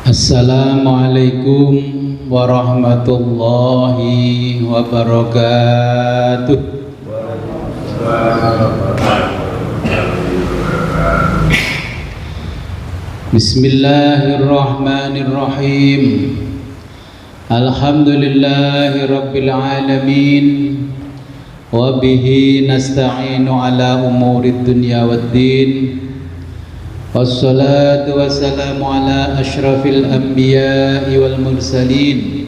Assalamualaikum warahmatullahi wabarakatuh. Bismillahirrahmanirrahim. Alhamdulillahi rabbil alamin. Wa bihi nasta'inu ala umurid dunya waddin. Wassalatu wassalamu ala ashrafil anbiya'i wal mursalin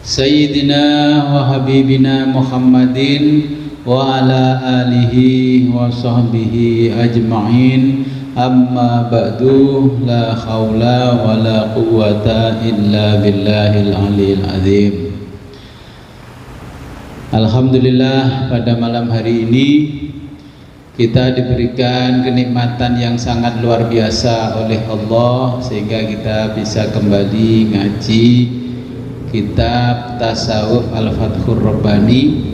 Sayyidina wa habibina Muhammadin wa ala alihi wa sahbihi ajma'in. Amma ba'du, la khawla wa la quwwata illa billahil aliyil azim. Alhamdulillah, pada malam hari ini kita diberikan kenikmatan yang sangat luar biasa oleh Allah sehingga kita bisa kembali ngaji kitab Tasawuf Al-Fathur Rabbani.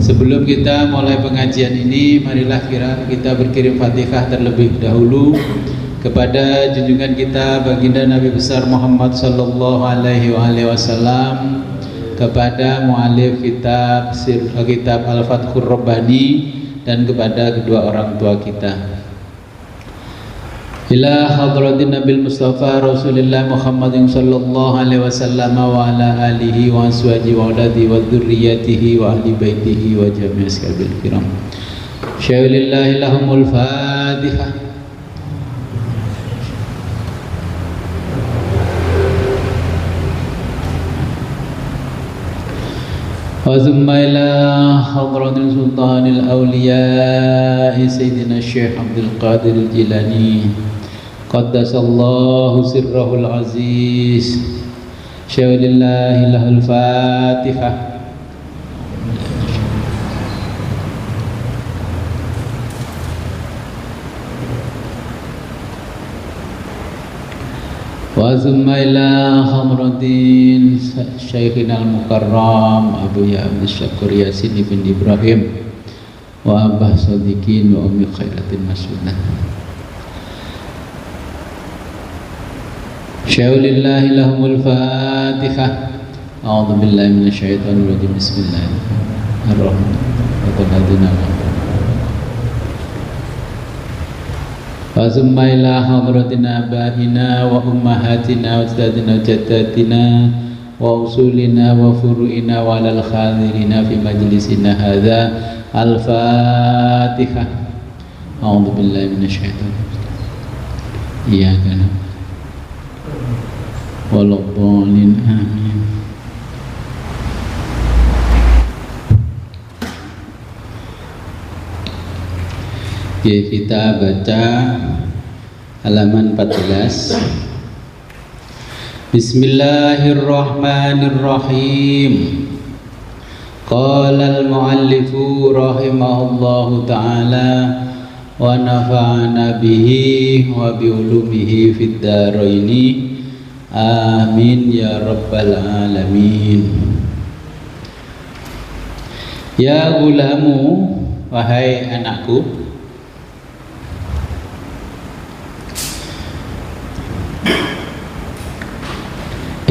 Sebelum kita mulai pengajian ini, marilah kita berkirim Fatihah terlebih dahulu kepada junjungan kita baginda Nabi besar Muhammad sallallahu alaihi wasallam, kepada muallif kitab Al-Fathur Rabbani, dan kepada kedua orang tua kita. Ila hadratin Nabil Mustafa Rasulullah Muhammadin sallallahu alaihi wasallam wa ala alihi wa aswaji wa auladi wa dzurriyyatihi wa ahli baitihi wa jami'i ashabil kiram. Syai'lillahi lahumul Fatihah. وثم إلى حضرة سلطان الأولياء سيدنا الشيخ عبد القادر الجيلاني قدس الله سره العزيز. شيخ لله له الفاتحة. Wa thumma ila hamradin Syekhina al-Mukarram Abu Ya Abdul Syakur Yasin ibn Ibrahim wa Abah Sadiqin wa Ummi Khairatin Mas'udah. Syaulillahi lahumul Fatihah. A'udzu billahi minasyaitonir rajim. Bismillahirrahmanirrahim. Wa thumma ila hadratina abaina wa ummahatina wa ajdadina wa jaddatina wa usulina wa furu'ina wa alal khadirina fi majlisina hadha. Al-Fatihah. A'udzu billahi minasyaitonir rajim. Iyyaka na'budu wa iyyaka nasta'in. Amin. Kita baca halaman 14. Bismillahirrahmanirrahim. Qala al-muallifu rahimahullahu ta'ala wa nafa'ana bihi wa bi ulumihi fid dharaini. Amin ya rabbal alamin. Ya gulamu, wahai anakku,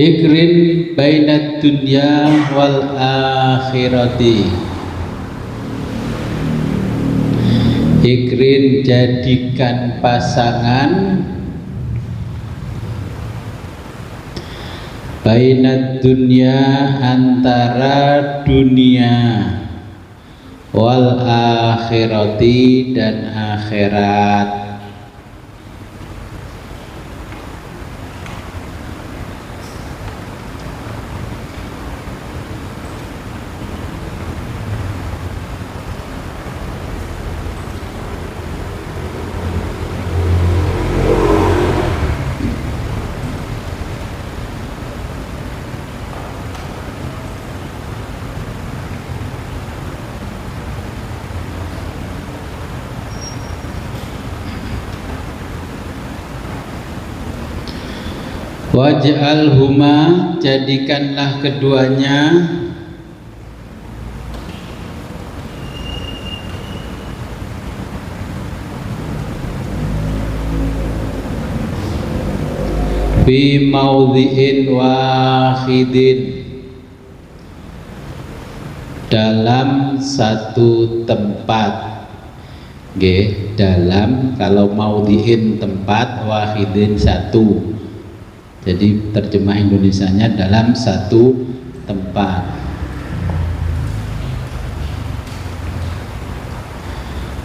ikrin bainad dunya wal akhirati. Ikrin, jadikan pasangan, bainad dunya, antara dunia, wal akhirati, dan akhirat. Waj'alhuma, jadikanlah keduanya, fi maudhi'in wahidin, dalam satu tempat. Nggih, dalam, kalau maudhi'in tempat, wahidin satu. Jadi terjemah Indonesianya dalam satu tempat.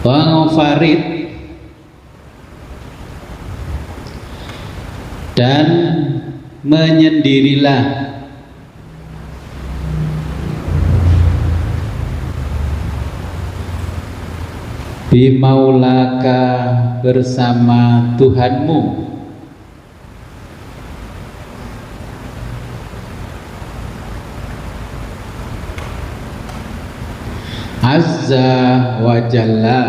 Wa farid, dan menyendirilah bimaulaka, bersama Tuhanmu, azza wa jalla,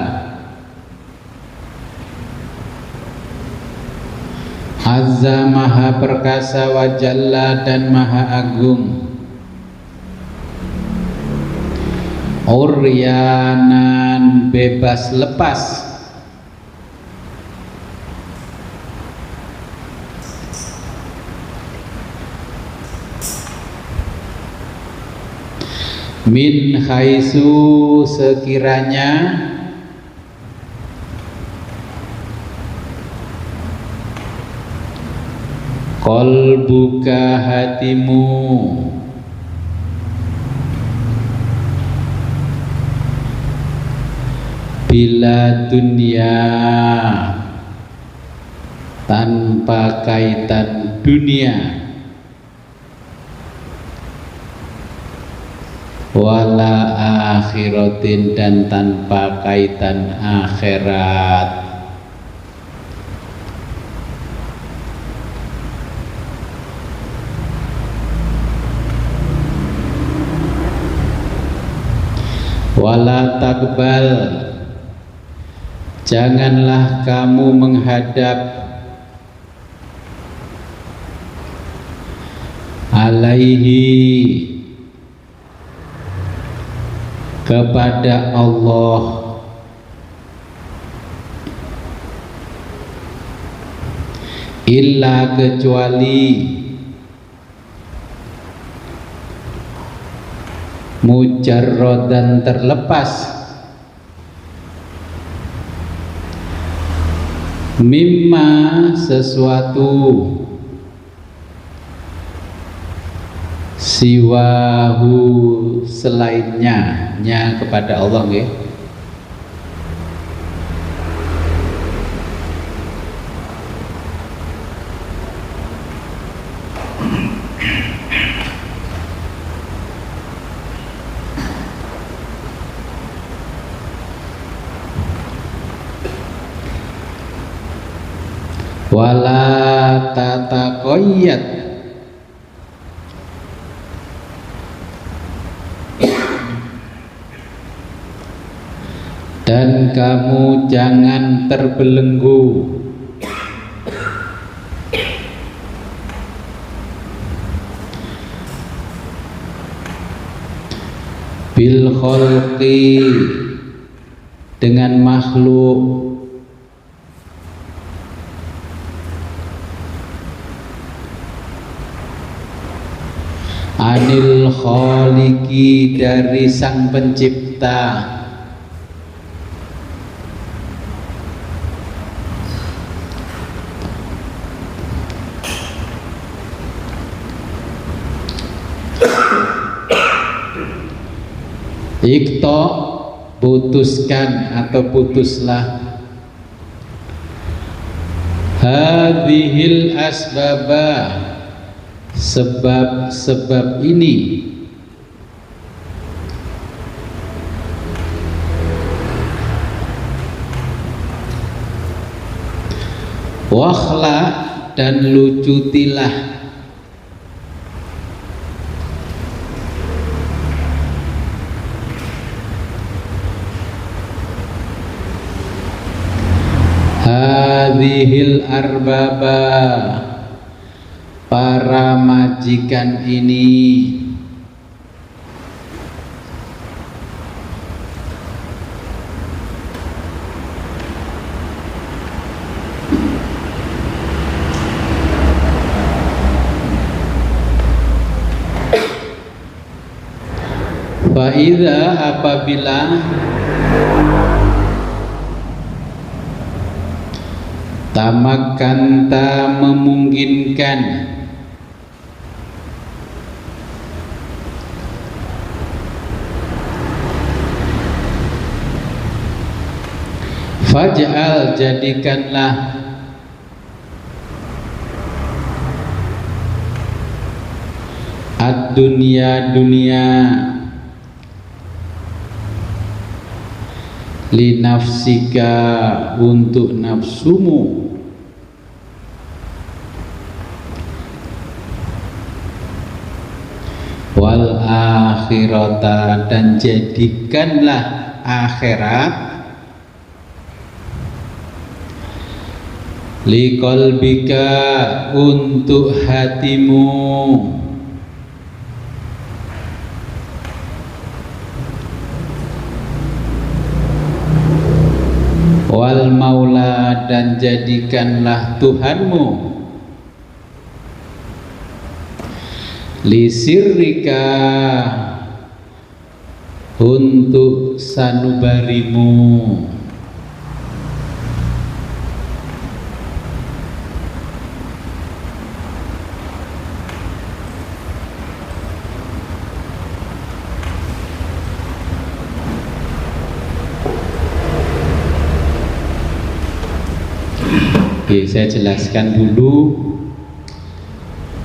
azza maha perkasa, wa jalla dan maha agung, uryanan bebas lepas, min khaisu, sekiranya qalbuka, hatimu, bila dunia, tanpa kaitan dunia, wala akhiratin, dan tanpa kaitan akhirat. Wala takbal, janganlah kamu menghadap alaihi, kepada Allah, illa, kecuali mujarradan, terlepas, mimma, sesuatu, siwahu, selainnya, nya kepada Allah, nggih. Wala tataqayyad, dan kamu jangan terbelenggu bil khalqi, dengan makhluk, anil khaliqi, dari sang pencipta, ikto, putuskan atau putuslah, hadhil asbaba, sebab-sebab ini, wakhla, dan lucutilah, hadhil arbaba, para majikan ini, Fa'idha apabila tamakanta memungkinkan faj'al jadikanlah ad-dunya dunia li nafsika untuk nafsumu wal akhirata dan jadikanlah akhirat li qalbika untuk hatimu wal maula dan jadikanlah Tuhanmu li sirrika untuk sanubarimu Oke, saya jelaskan dulu.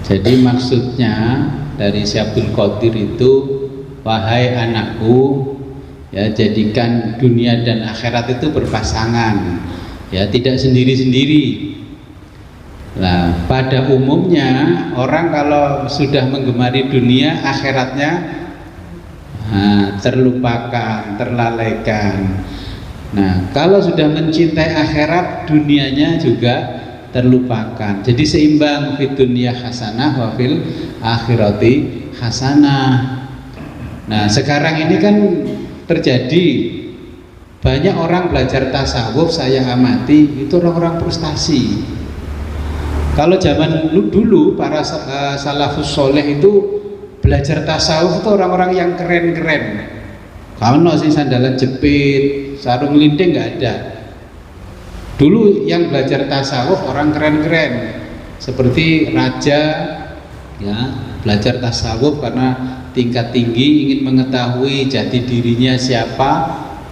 Jadi maksudnya dari Syabdul Qadir itu, wahai anakku, ya jadikan dunia dan akhirat itu berpasangan, ya tidak sendiri-sendiri. Nah, pada umumnya orang kalau sudah menggemari dunia, akhiratnya terlupakan, terlalaikan. Nah, kalau sudah mencintai akhirat, dunianya juga terlupakan. Jadi seimbang, fid dunya hasanah wa fil akhirati hasanah. Nah, sekarang ini kan terjadi banyak orang belajar tasawuf, saya amati itu orang-orang frustasi. Kalau zaman dulu para salafus soleh itu belajar tasawuf itu orang-orang yang keren-keren. Kalau sih sandalan jepit, sarung linting nggak ada. Dulu yang belajar tasawuf orang keren-keren, seperti raja, ya belajar tasawuf karena tingkat tinggi ingin mengetahui jati dirinya siapa.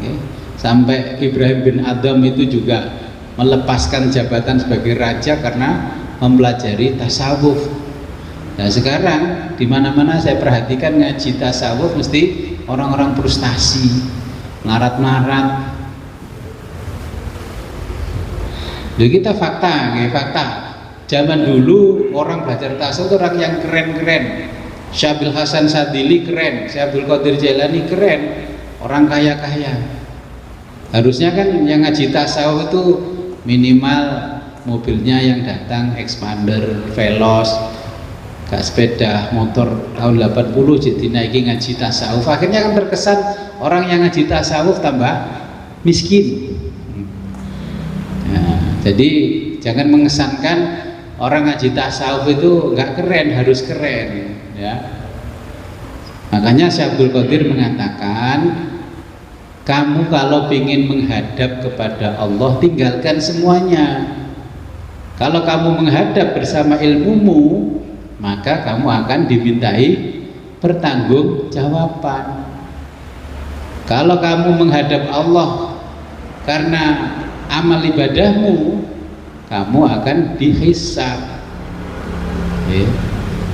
Ya. Sampai Ibrahim bin Adham itu juga melepaskan jabatan sebagai raja karena mempelajari tasawuf. Nah sekarang di mana-mana saya perhatikan ngaji tasawuf mesti orang-orang frustasi, ngarat-ngarat. Jadi kita fakta. Zaman dulu orang belajar tasawuf itu orang yang keren-keren. Syabbil Hasan Sadili keren, Syabdul Qadir Jailani keren, orang kaya-kaya. Harusnya kan yang ngaji tasawuf itu minimal mobilnya yang datang Expander, Veloz, gak sepeda motor tahun 80 jadi naiki ngaji tasawuf. Akhirnya kan terkesan orang yang ngaji tasawuf tambah miskin. Nah, jadi jangan mengesankan orang ngaji tasawuf itu nggak keren, harus keren, ya. Makanya Syabdul Qadir mengatakan, kamu kalau ingin menghadap kepada Allah tinggalkan semuanya. Kalau kamu menghadap bersama ilmumu, maka kamu akan dimintai pertanggungjawaban. Kalau kamu menghadap Allah karena amal ibadahmu, kamu akan dihisab.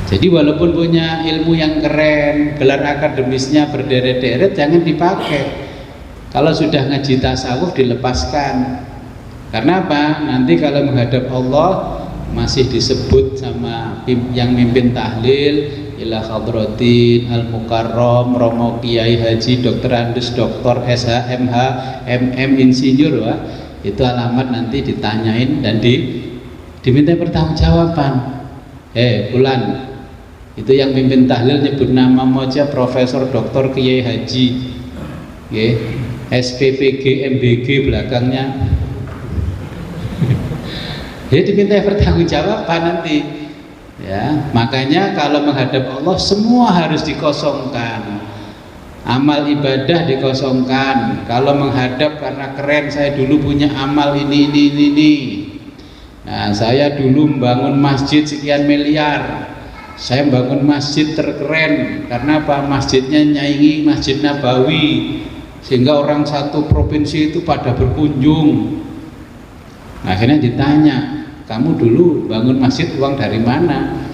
Jadi walaupun punya ilmu yang keren, gelar akademisnya berderet-deret, jangan dipakai. Kalau sudah ngaji tasawuf dilepaskan. Karena apa? Nanti kalau menghadap Allah masih disebut sama yang mimpin tahlil ila hadratin al mukarram Romo Kiai Haji Dr. Andes Dr. SH MH MM Insinyur, wah, itu alamat nanti ditanyain dan diminta pertanggungjawaban. Bulan itu yang mimpin tahlil nyebut nama moja Profesor Dr. Kiai Haji, SPPG MBG belakangnya. Dia diminta pertanggungjawaban nanti, ya. Makanya kalau menghadap Allah semua harus dikosongkan. Amal ibadah dikosongkan. Kalau menghadap karena keren, saya dulu punya amal ini. Nah, saya dulu membangun masjid sekian miliar. Saya membangun masjid terkeren karena apa? Masjidnya nyaingi Masjid Nabawi, sehingga orang satu provinsi itu pada berkunjung. Nah, akhirnya ditanya, kamu dulu bangun masjid uang dari mana?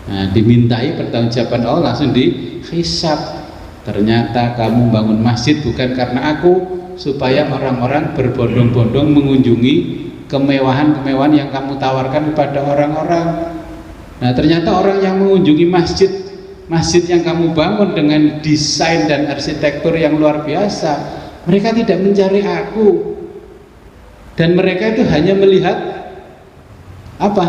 Nah, dimintai pertanggungjawaban Allah, langsung dihisab. Ternyata kamu bangun masjid bukan karena aku, supaya orang-orang berbondong-bondong mengunjungi kemewahan-kemewahan yang kamu tawarkan kepada orang-orang. Nah, ternyata orang yang mengunjungi masjid yang kamu bangun dengan desain dan arsitektur yang luar biasa, mereka tidak mencari aku, dan mereka itu hanya melihat apa?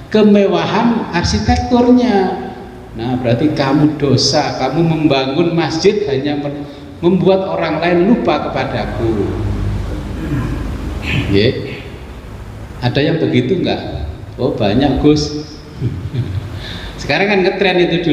Kemewahan arsitekturnya. Nah, berarti kamu dosa, kamu membangun masjid hanya membuat orang lain lupa kepadaku. Ada yang begitu enggak? Oh, banyak, Gus. Sekarang kan ngetren itu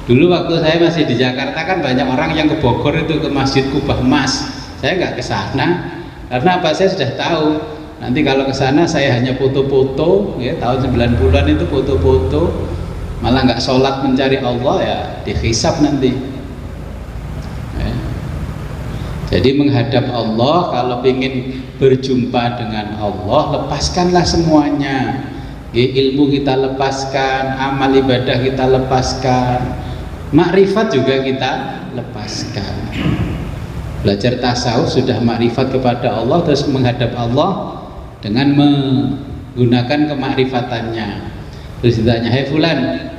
dulu waktu saya masih di Jakarta kan banyak orang yang ke Bogor itu ke Masjid Kubah Emas. Saya nggak ke sana karena apa? Saya sudah tahu nanti kalau ke sana saya hanya foto-foto, ya, tahun 90-an itu foto-foto, malah nggak sholat mencari Allah, ya dihisab nanti. Jadi menghadap Allah, kalau ingin berjumpa dengan Allah, lepaskanlah semuanya. Ilmu kita lepaskan, amal ibadah kita lepaskan, makrifat juga kita lepaskan. Belajar tasawuf sudah makrifat kepada Allah, terus menghadap Allah dengan menggunakan kemakrifatannya. Terus ditanya, "Hai fulan,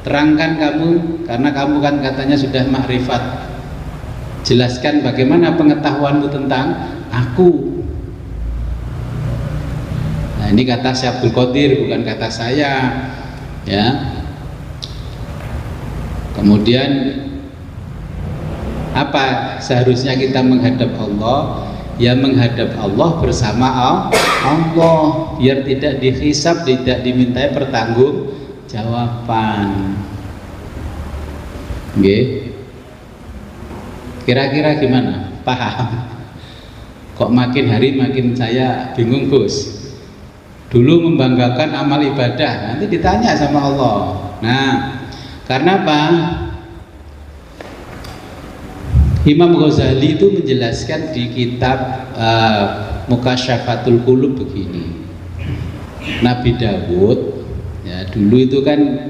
terangkan kamu, karena kamu kan katanya sudah makrifat, jelaskan bagaimana pengetahuanmu tentang aku." Nah, ini kata Syekh Abdul Qadir, bukan kata saya, ya. Kemudian apa seharusnya kita menghadap Allah? Ya menghadap Allah bersama Allah, biar tidak dihisab, tidak dimintai pertanggungjawaban. Nggih. Kira-kira gimana? Paham? Kok makin hari makin saya bingung, Gus. Dulu membanggakan amal ibadah, nanti ditanya sama Allah. Nah, karena apa? Imam Ghazali itu menjelaskan di kitab Mukasyafatul Qulub begini. Nabi Dawud, ya dulu itu kan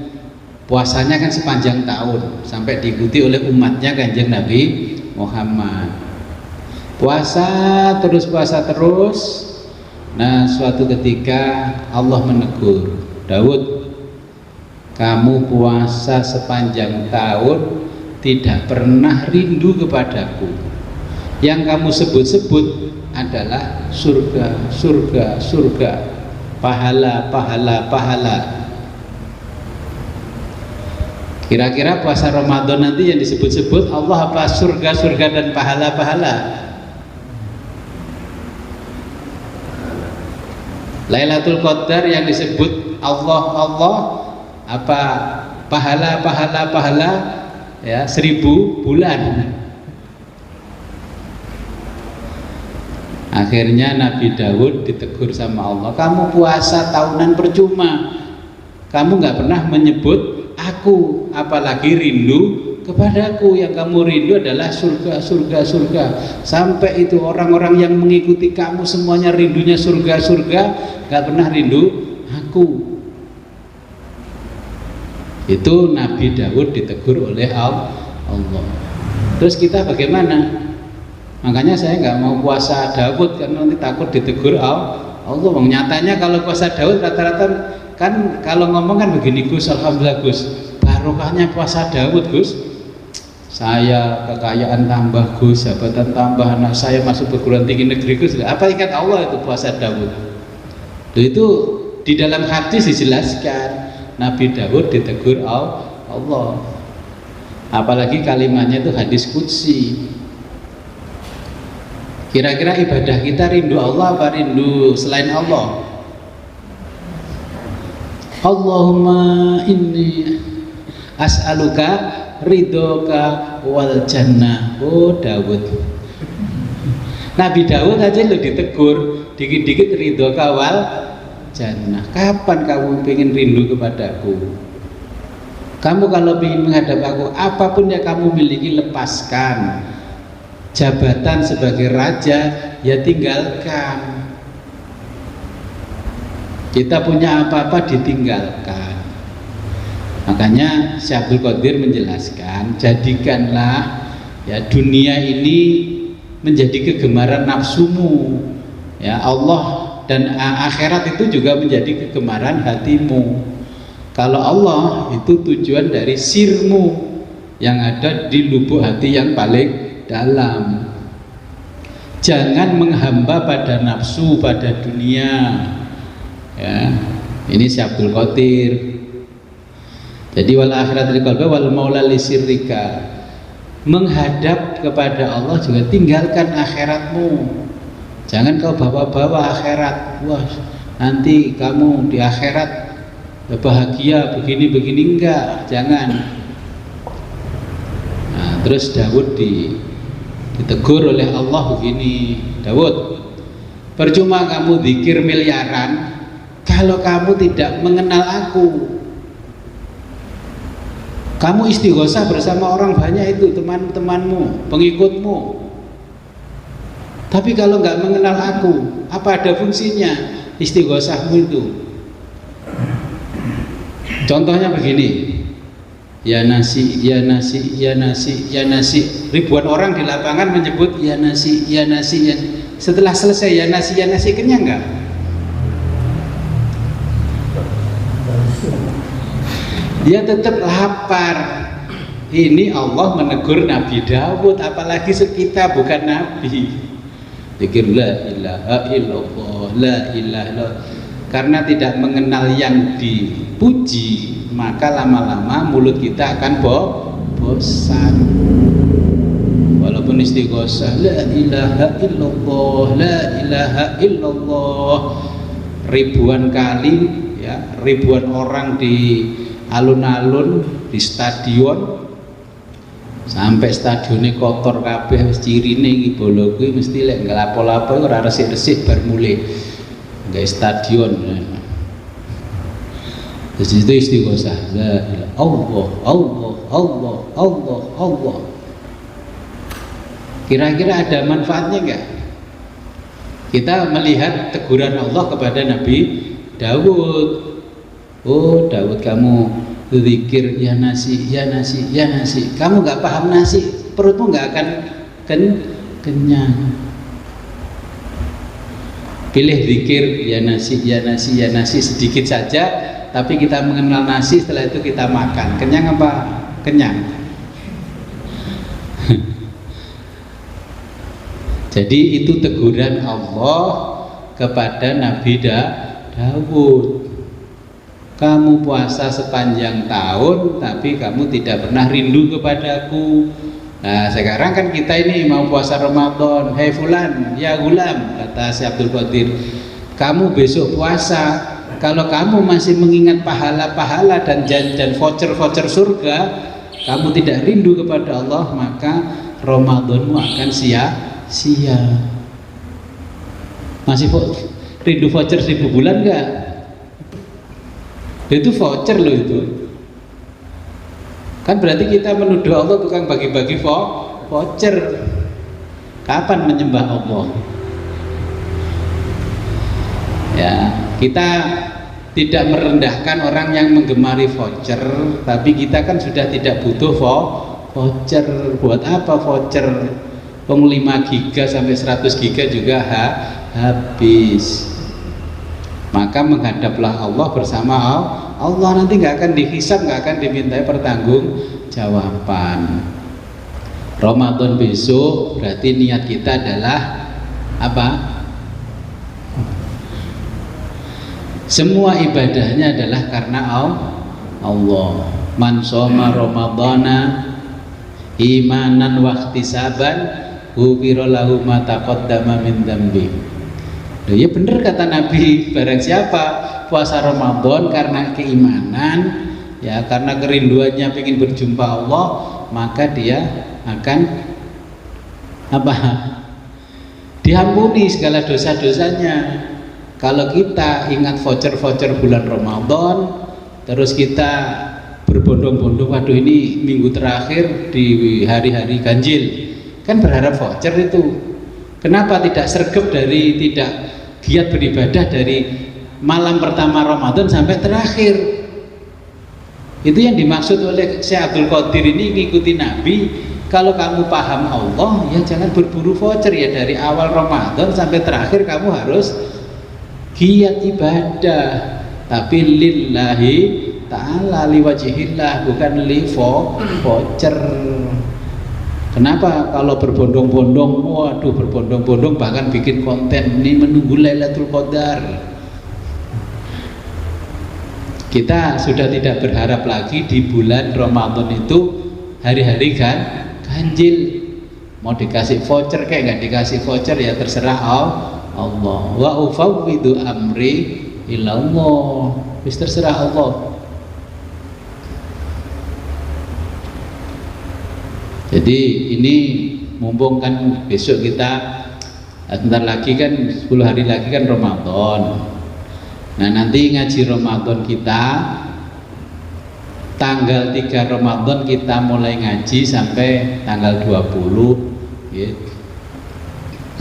puasanya kan sepanjang tahun, sampai diikuti oleh umatnya Kanjeng Nabi Muhammad. Puasa terus. Nah, suatu ketika Allah menegur, Daud, kamu puasa sepanjang tahun tidak pernah rindu kepadaku. Yang kamu sebut-sebut adalah surga, pahala. Kira-kira puasa Ramadan nanti yang disebut-sebut Allah apa? Surga dan pahala. Lailatul Qadar yang disebut Allah apa? Pahala, ya 1000 bulan. Akhirnya Nabi Daud ditegur sama Allah, kamu puasa tahunan percuma, kamu nggak pernah menyebut aku, apalagi rindu kepadaku. Yang kamu rindu adalah surga. Sampai itu orang-orang yang mengikuti kamu semuanya rindunya surga, nggak pernah rindu aku. Itu Nabi Daud ditegur oleh Allah. Terus kita bagaimana? Makanya saya nggak mau puasa Daud karena nanti takut ditegur Allah. Nyatanya kalau puasa Daud rata-rata kan kalau ngomong kan begini, Gus, alhamdulillah Gus, barokahnya puasa Daud, Gus. Saya kekayaan tambah, Gus, jabatan tambah, anak saya masuk perguruan tinggi negeri, Gus. Apa ikat Allah itu puasa Daud? Itu di dalam hadis dijelaskan Nabi Daud ditegur Allah. Apalagi kalimatnya itu hadis qudsi. Kira-kira ibadah kita rindu Allah apa rindu selain Allah? Allahumma inni as'aluka ridhoka wal jannah. Oh Daud, Nabi Daud aja lo ditegur dikit-dikit ridhoka wal jannah. Kapan kamu ingin rindu kepadaku? Kamu kalau ingin menghadap aku, apapun yang kamu miliki lepaskan. Jabatan sebagai raja ya tinggalkan. Kita punya apa-apa ditinggalkan. Makanya Syekh Abdul Qadir menjelaskan, jadikanlah ya dunia ini menjadi kegemaran nafsumu. Ya Allah dan akhirat itu juga menjadi kegemaran hatimu. Kalau Allah itu tujuan dari sirmu yang ada di lubuk hati yang paling dalam. Jangan menghamba pada nafsu, pada dunia. Ya, ini Syekh Abdul Qadir. Jadi wal akhirat li qalbi wal maula li sirrika. Menghadap kepada Allah juga tinggalkan akhiratmu. Jangan kau bawa-bawa akhirat. Wah, nanti kamu di akhirat bahagia begini-begini, enggak, jangan. Nah, terus Daud ditegur oleh Allah begini, Daud, percuma kamu zikir miliaran kalau kamu tidak mengenal aku. Kamu istighosah bersama orang banyak itu, teman-temanmu, pengikutmu. Tapi kalau nggak mengenal aku, apa ada fungsinya istighosahmu itu? Contohnya begini, ya nasi, ya nasi, ya nasi, ya nasi. Ribuan orang di lapangan menyebut ya nasi, ya nasi, ya. Setelah selesai ya nasi, kenyang nggak? Dia tetap lapar. Ini Allah menegur Nabi Daud, apalagi kita bukan Nabi. Zikir la ilaha illallah, la ilaha illallah. Karena tidak mengenal yang dipuji, maka lama-lama mulut kita akan bosan. Walaupun istighosah la ilaha illallah, la ilaha illallah ribuan kali, ya, ribuan orang di alun-alun, di stadion, sampai stadionnya kotor kabeh, wis cirine iki bola kuwi mesti lek ngelapo-lapo ora resik-resik bar mulai nggawe stadion. Terus itu istighosah la ilaha Allah, Allah, Allah, Allah, Allah. Kira-kira ada manfaatnya enggak? Kita melihat teguran Allah kepada Nabi Daud. Oh Daud, kamu zikir ya nasi, ya nasi, ya nasi. Kamu nggak paham nasi, perutmu nggak akan kenyang. Pilih zikir ya nasi, ya nasi, ya nasi sedikit saja, tapi kita mengenal nasi, setelah itu kita makan. Kenyang apa? Kenyang. Jadi itu teguran Allah kepada Nabi Daud. Kamu puasa sepanjang tahun tapi kamu tidak pernah rindu kepadaku. Nah sekarang kan kita ini mau puasa Ramadan. Hei fulan, ya gulam, kata Syekh Abdul Qadir, kamu besok puasa, kalau kamu masih mengingat pahala-pahala dan voucher-voucher surga, kamu tidak rindu kepada Allah, maka Ramadanmu akan sia-sia. Masih rindu voucher 1000 bulan enggak? Itu voucher loh itu. Kan berarti kita menuduh Allah tukang bagi-bagi voucher. Kapan menyembah Allah? Ya, kita tidak merendahkan orang yang menggemari voucher, tapi kita kan sudah tidak butuh voucher. Buat apa voucher? 5 giga sampai 100 giga juga habis. Maka menghadaplah Allah bersama Allah, nanti nggak akan dihisab, nggak akan dimintai pertanggungjawaban. Ramadan besok berarti niat kita adalah apa? Semua ibadahnya adalah karena Allah. Man shoma ramadhana imanan wa ihtisaban ghufira lahu ma taqaddama min dzambi. Ya benar kata Nabi, barang siapa puasa Ramadan karena keimanan, ya karena kerinduannya ingin berjumpa Allah, maka dia akan apa? Diampuni segala dosa-dosanya. Kalau kita ingat voucher-voucher bulan Ramadan, terus kita berbondong-bondong, waduh ini minggu terakhir di hari-hari ganjil, kan berharap voucher itu. Kenapa tidak sergap dari, tidak giat beribadah dari malam pertama Ramadan sampai terakhir? Itu yang dimaksud oleh Syekh Abdul Qadir ini, ngikuti Nabi. Kalau kamu paham Allah, ya jangan berburu voucher, ya dari awal Ramadan sampai terakhir kamu harus giat ibadah, tapi lillahi ta'ala, liwajihillah, bukan li voucher. Kenapa kalau berbondong-bondong, waduh berbondong-bondong bahkan bikin konten ini menunggu Lailatul Qadar. Kita sudah tidak berharap lagi di bulan Ramadan itu hari-hari ganjil. Mau dikasih voucher kayak nggak dikasih voucher ya terserah Allah. Wa ufawwidu amri ilallah, wis terserah Allah. Jadi ini mumpung kan besok kita sebentar lagi kan 10 hari lagi kan Ramadan. Nah nanti ngaji Ramadan kita tanggal 3 Ramadan kita mulai ngaji sampai tanggal 20 gitu.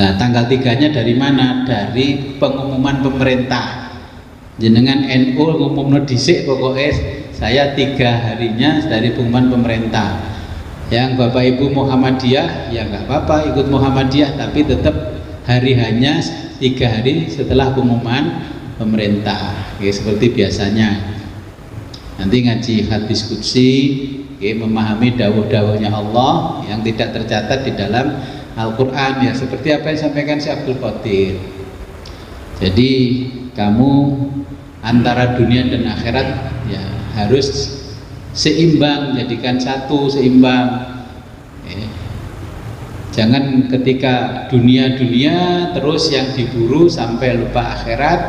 Nah tanggal 3-nya dari mana? Dari pengumuman pemerintah. Jenengan NU ngumumno dhisik pokoknya saya 3 harinya dari pengumuman pemerintah. Yang Bapak Ibu Muhammadiyah ya nggak apa-apa ikut Muhammadiyah, tapi tetap hari hanya 3 hari setelah pengumuman pemerintah, ya, seperti biasanya. Nanti ngaji hadis qudsi, ya, memahami dawuh-dawuhnya Allah yang tidak tercatat di dalam Al-Quran, ya seperti apa yang disampaikan Syekh Abdul Qadir. Jadi kamu antara dunia dan akhirat ya harus seimbang, jadikan satu, seimbang. Jangan ketika dunia terus yang diburu sampai lupa akhirat,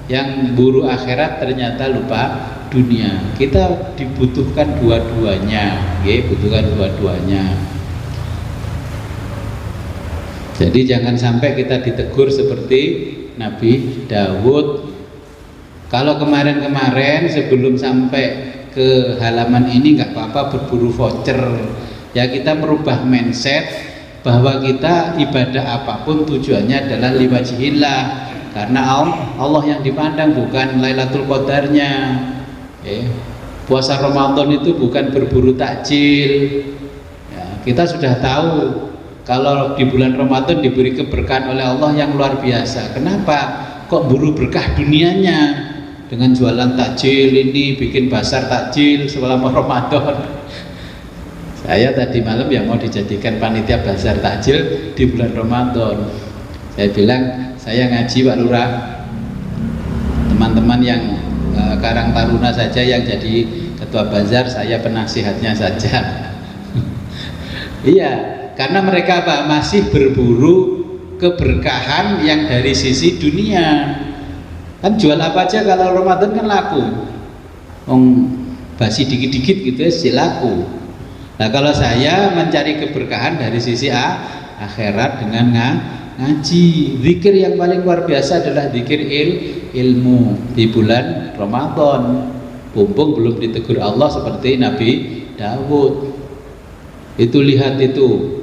yang buru akhirat ternyata lupa dunia. Kita dibutuhkan dua-duanya, butuhkan dua-duanya. Jadi jangan sampai kita ditegur seperti Nabi Daud. Kalau kemarin-kemarin sebelum sampai ke halaman ini nggak apa-apa berburu voucher, ya kita merubah mindset bahwa kita ibadah apapun tujuannya adalah liwajihillah, karena Allah yang dipandang, bukan Lailatul Qadarnya. Puasa Ramadan itu bukan berburu takjil, ya, kita sudah tahu kalau di bulan Ramadan diberi keberkahan oleh Allah yang luar biasa. Kenapa kok buru berkah dunianya dengan jualan takjil ini, bikin bazar takjil selama Ramadan? Saya tadi malam yang mau dijadikan panitia bazar takjil di bulan Ramadan. Saya bilang, saya ngaji Pak Lurah, teman-teman yang Karang Taruna saja yang jadi ketua bazar, saya penasihatnya saja. Iya, karena mereka apa? Masih berburu keberkahan yang dari sisi dunia. Kan jual apa aja kalau Ramadan kan laku, basi dikit-dikit gitu ya sih laku. Nah kalau saya mencari keberkahan dari sisi akhirat dengan ngaji, zikir yang paling luar biasa adalah zikir ilmu di bulan Ramadan. Mumpung belum ditegur Allah seperti Nabi Daud. Itu lihat itu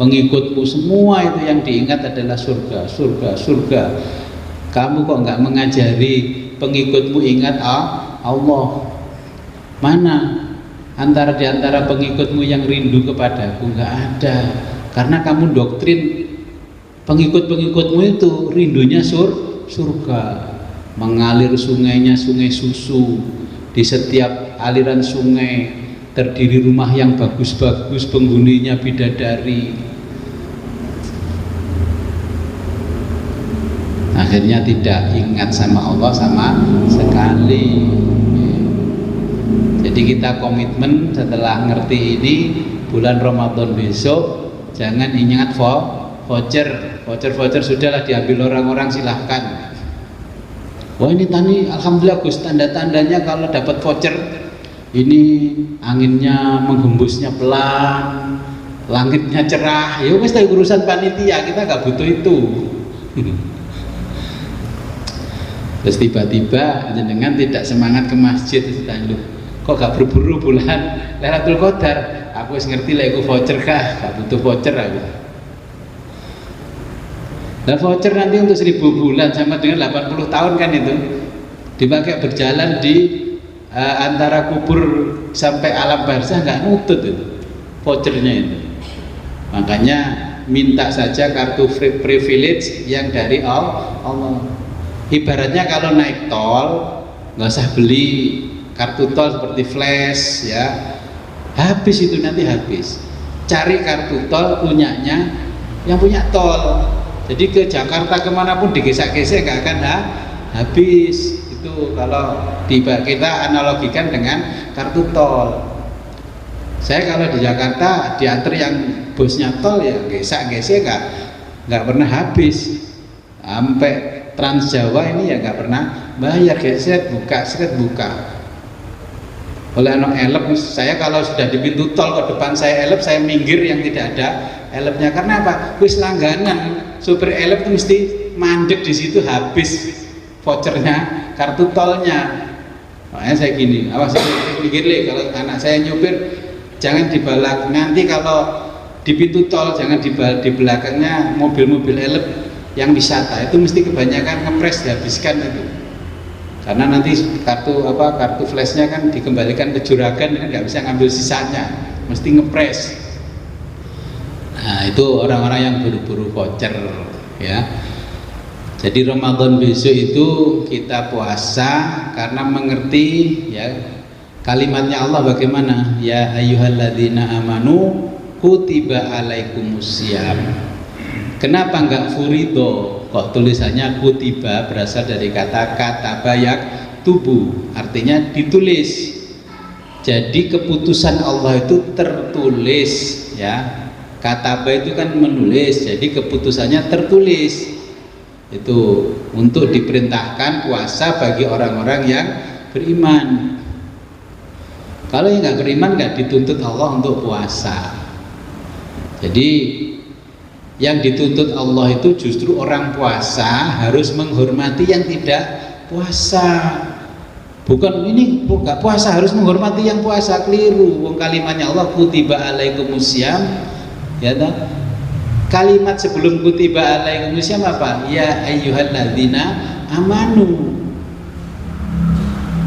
pengikutmu semua itu yang diingat adalah surga, surga, surga. Kamu kok nggak mengajari pengikutmu ingat Allah? Mana di antara pengikutmu yang rindu kepadaku? Nggak ada, karena kamu doktrin pengikut-pengikutmu itu rindunya surga. Mengalir sungainya sungai susu, di setiap aliran sungai terdiri rumah yang bagus-bagus, penghuninya bidadari. Akhirnya tidak ingat sama Allah sama sekali. Jadi kita komitmen setelah ngerti ini, bulan Ramadan besok jangan ingat voucher sudahlah diambil orang-orang, silahkan. Wah ini tadi alhamdulillah Gus, tanda-tandanya kalau dapat voucher ini anginnya menghembusnya pelan, langitnya cerah, ya wis urusan panitia, kita nggak butuh itu. Terus tiba-tiba jenengan tidak semangat ke masjid, lu kok gak berburu bulan Lailatul Qadar? Aku wis ngerti lah, aku voucher kah, gak butuh voucher aku. Nah voucher nanti untuk 1000 bulan sama dengan 80 tahun kan itu dipakai berjalan di antara kubur sampai alam barzah, nggak nutut itu vouchernya itu. Makanya minta saja kartu privilege yang dari Allah. Ibaratnya kalau naik tol nggak usah beli kartu tol seperti flash ya, habis itu nanti habis. Cari kartu tol punyanya yang punya tol. Jadi ke Jakarta kemanapun digesek-gesek nggak akan habis. Itu kalau kita analogikan dengan kartu tol. Saya kalau di Jakarta diantar yang bosnya tol ya gesek-gesek nggak pernah habis. Sampai Trans Jawa ini ya nggak pernah bayar, gesek buka. Oleh anak elep, saya kalau sudah di pintu tol ke depan saya elep, saya minggir yang tidak ada elepnya. Karena apa? Wis langganan supir elep itu mesti mandek di situ, habis vouchernya, kartu tolnya. Makanya saya gini, awas saya mikir kalau anak saya nyupir jangan dibalak, nanti kalau di pintu tol jangan di belakangnya mobil-mobil elep yang wisata, itu mesti kebanyakan ngepres dihabiskan itu. Karena nanti kartu flashnya kan dikembalikan ke juragan, kan nggak bisa ngambil sisanya, mesti ngepres. Nah itu orang-orang yang buru-buru voucher ya. Jadi Ramadan besok itu kita puasa karena mengerti ya kalimatnya Allah bagaimana, ya ayyuhalladzina amanu kutiba alaikumusiyam. Kenapa enggak furido? Kok tulisannya kutiba? Berasal dari kata katabayak tubuh, artinya ditulis. Jadi keputusan Allah itu tertulis ya. Kataba itu kan menulis, jadi keputusannya tertulis. Itu untuk diperintahkan puasa bagi orang-orang yang beriman. Kalau yang nggak beriman nggak dituntut Allah untuk puasa. Jadi yang dituntut Allah itu justru orang puasa harus menghormati yang tidak puasa. Bukan ini nggak puasa harus menghormati yang puasa, keliru. Wong kalimatnya Allah kutiba alaikumusiyam ya toh. Kalimat sebelum kutiba alaikumusiyam apa? Ya ayyuhalladzina amanu.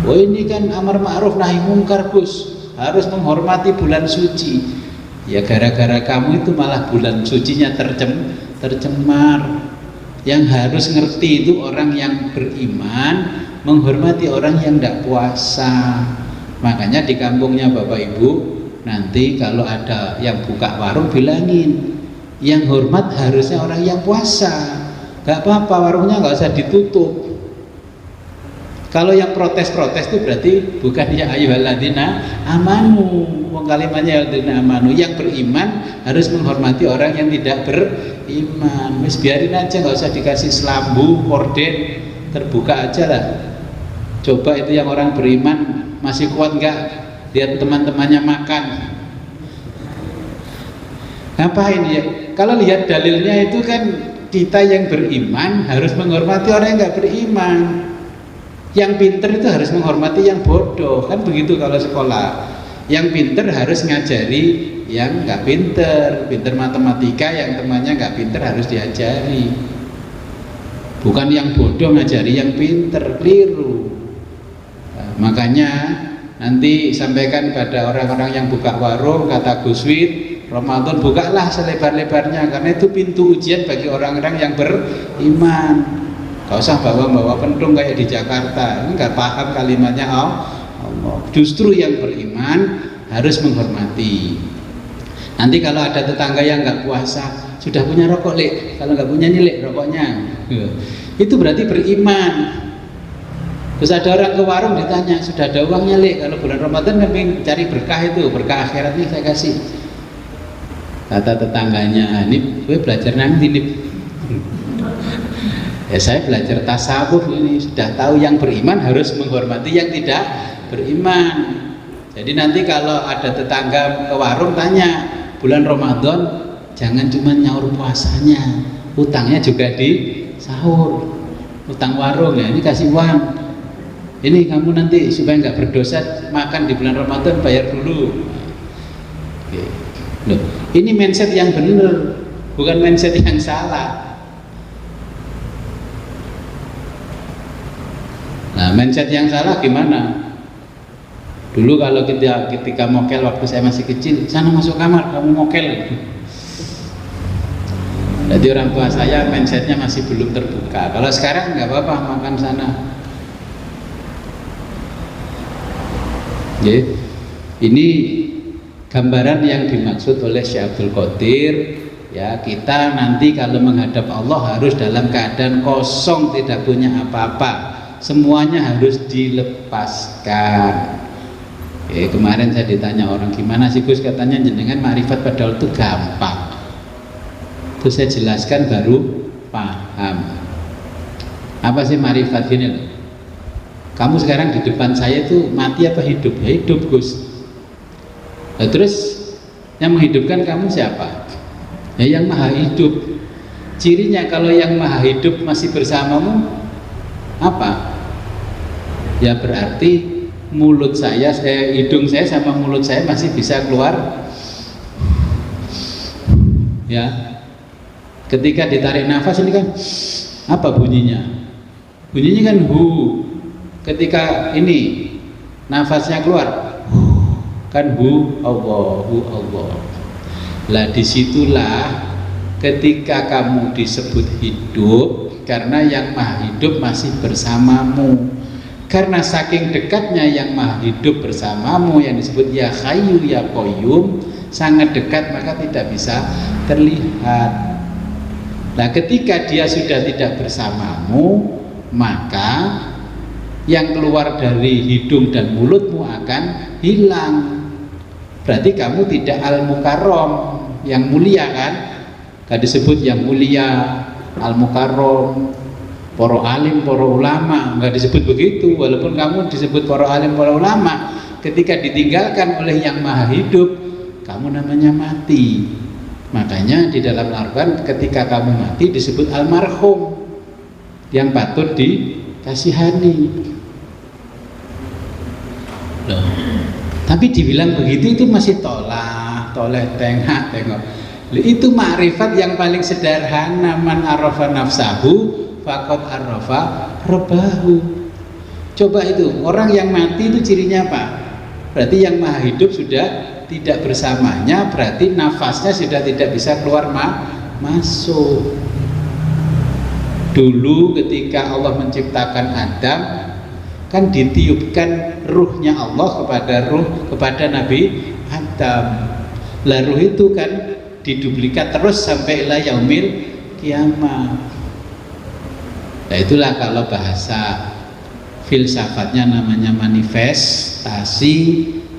Oh ini kan amar ma'ruf nahi mungkar Gus, harus menghormati bulan suci. Ya gara-gara kamu itu malah bulan sucinya tercemar. Yang harus ngerti itu orang yang beriman menghormati orang yang tidak puasa. Makanya di kampungnya Bapak Ibu nanti kalau ada yang buka warung bilangin, yang hormat harusnya orang yang puasa. Gak apa-apa warungnya gak usah ditutup. Kalau yang protes-protes itu berarti bukan ya ayyuhalladzina amanu. Wong kalimatnya alladzina amanu, yang beriman harus menghormati orang yang tidak beriman. Wis biarin aja, nggak usah dikasih selambu, korden, terbuka aja lah. Coba itu yang orang beriman masih kuat nggak? Lihat teman-temannya makan. Ngapain ya? Kalau lihat dalilnya itu kan kita yang beriman harus menghormati orang yang nggak beriman. Yang pinter itu harus menghormati yang bodoh, kan begitu kalau sekolah. Yang pinter harus ngajari yang nggak pinter. Pinter matematika, yang temannya nggak pinter harus diajari. Bukan yang bodoh ngajari yang pinter, keliru. Nah, makanya nanti sampaikan pada orang-orang yang buka warung, kata Gus Wid, Ramadan bukalah selebar-lebarnya, karena itu pintu ujian bagi orang-orang yang beriman. Gak usah bawa-bawa pentung kayak di Jakarta, ini gak paham kalimatnya Allah. Justru yang beriman harus menghormati. Nanti kalau ada tetangga yang gak puasa, sudah punya rokok Lek, kalau gak punya nih Lek rokoknya, itu berarti beriman. Terus ada orang ke warung ditanya, sudah ada uangnya Lek, kalau bulan Ramadan kami cari berkah itu, berkah akhirat nih saya kasih. Kata tetangganya, ini gue belajar nanti nih. Ya saya belajar tasawuf ini, sudah tahu yang beriman harus menghormati yang tidak beriman. Jadi nanti kalau ada tetangga ke warung tanya, bulan Ramadan jangan cuma nyaur puasanya, utangnya juga di sahur, utang warung ya, ini kasih uang. Ini kamu nanti supaya nggak berdosa makan di bulan Ramadan bayar dulu. Oke. Loh, ini mindset yang benar, bukan mindset yang salah. Nah, mindset yang salah gimana? Dulu kalau ketika mokel waktu saya masih kecil, sana masuk kamar, kamu mokel. Jadi orang tua saya mindsetnya masih belum terbuka. Kalau sekarang nggak apa-apa, makan sana. Jadi, ini gambaran yang dimaksud oleh Syekh Abdul Qadir. Ya, kita nanti kalau menghadap Allah harus dalam keadaan kosong, tidak punya apa-apa. Semuanya harus dilepaskan. Kemarin saya ditanya orang, gimana sih Gus, katanya jenengan makrifat padahal itu gampang. Terus saya jelaskan baru paham. Apa sih makrifat gini loh? Kamu sekarang di depan saya itu mati apa hidup? Ya hidup Gus. Nah, terus yang menghidupkan kamu siapa? Ya yang maha hidup. Cirinya kalau yang maha hidup masih bersamamu apa? Ya berarti mulut saya, hidung saya sama mulut saya masih bisa keluar. Ya, ketika ditarik nafas ini kan apa bunyinya? Bunyinya kan hu. Ketika ini nafasnya keluar, kan hu Allah. Lah disitulah ketika kamu disebut hidup, karena yang maha hidup masih bersamamu. Karena saking dekatnya yang maha hidup bersamamu, yang disebut ya Hayyu ya Qayyum, sangat dekat, maka tidak bisa terlihat. Nah ketika dia sudah tidak bersamamu, maka yang keluar dari hidung dan mulutmu akan hilang. Berarti kamu tidak al-mukarrom, yang mulia kan? Gak disebut yang mulia, al-mukarrom, para alim, para ulama, nggak disebut begitu. Walaupun kamu disebut para alim, para ulama, ketika ditinggalkan oleh yang maha hidup, kamu namanya mati. Makanya di dalam Al-Quran ketika kamu mati disebut almarhum, yang patut dikasihani. Loh, tapi dibilang begitu itu masih toleh tengok. Itu makrifat yang paling sederhana. Man arafa nafsahu faqad arafa rabbahu. Coba itu, orang yang mati itu cirinya apa? Berarti yang maha hidup sudah tidak bersamanya, berarti nafasnya sudah tidak bisa keluar masuk. Dulu ketika Allah menciptakan Adam, kan ditiupkan ruhnya Allah kepada Nabi Adam. Lah ruh itu kan diduplikat terus sampai ila yaumil kiamat. Nah itulah kalau bahasa filsafatnya namanya manifestasi,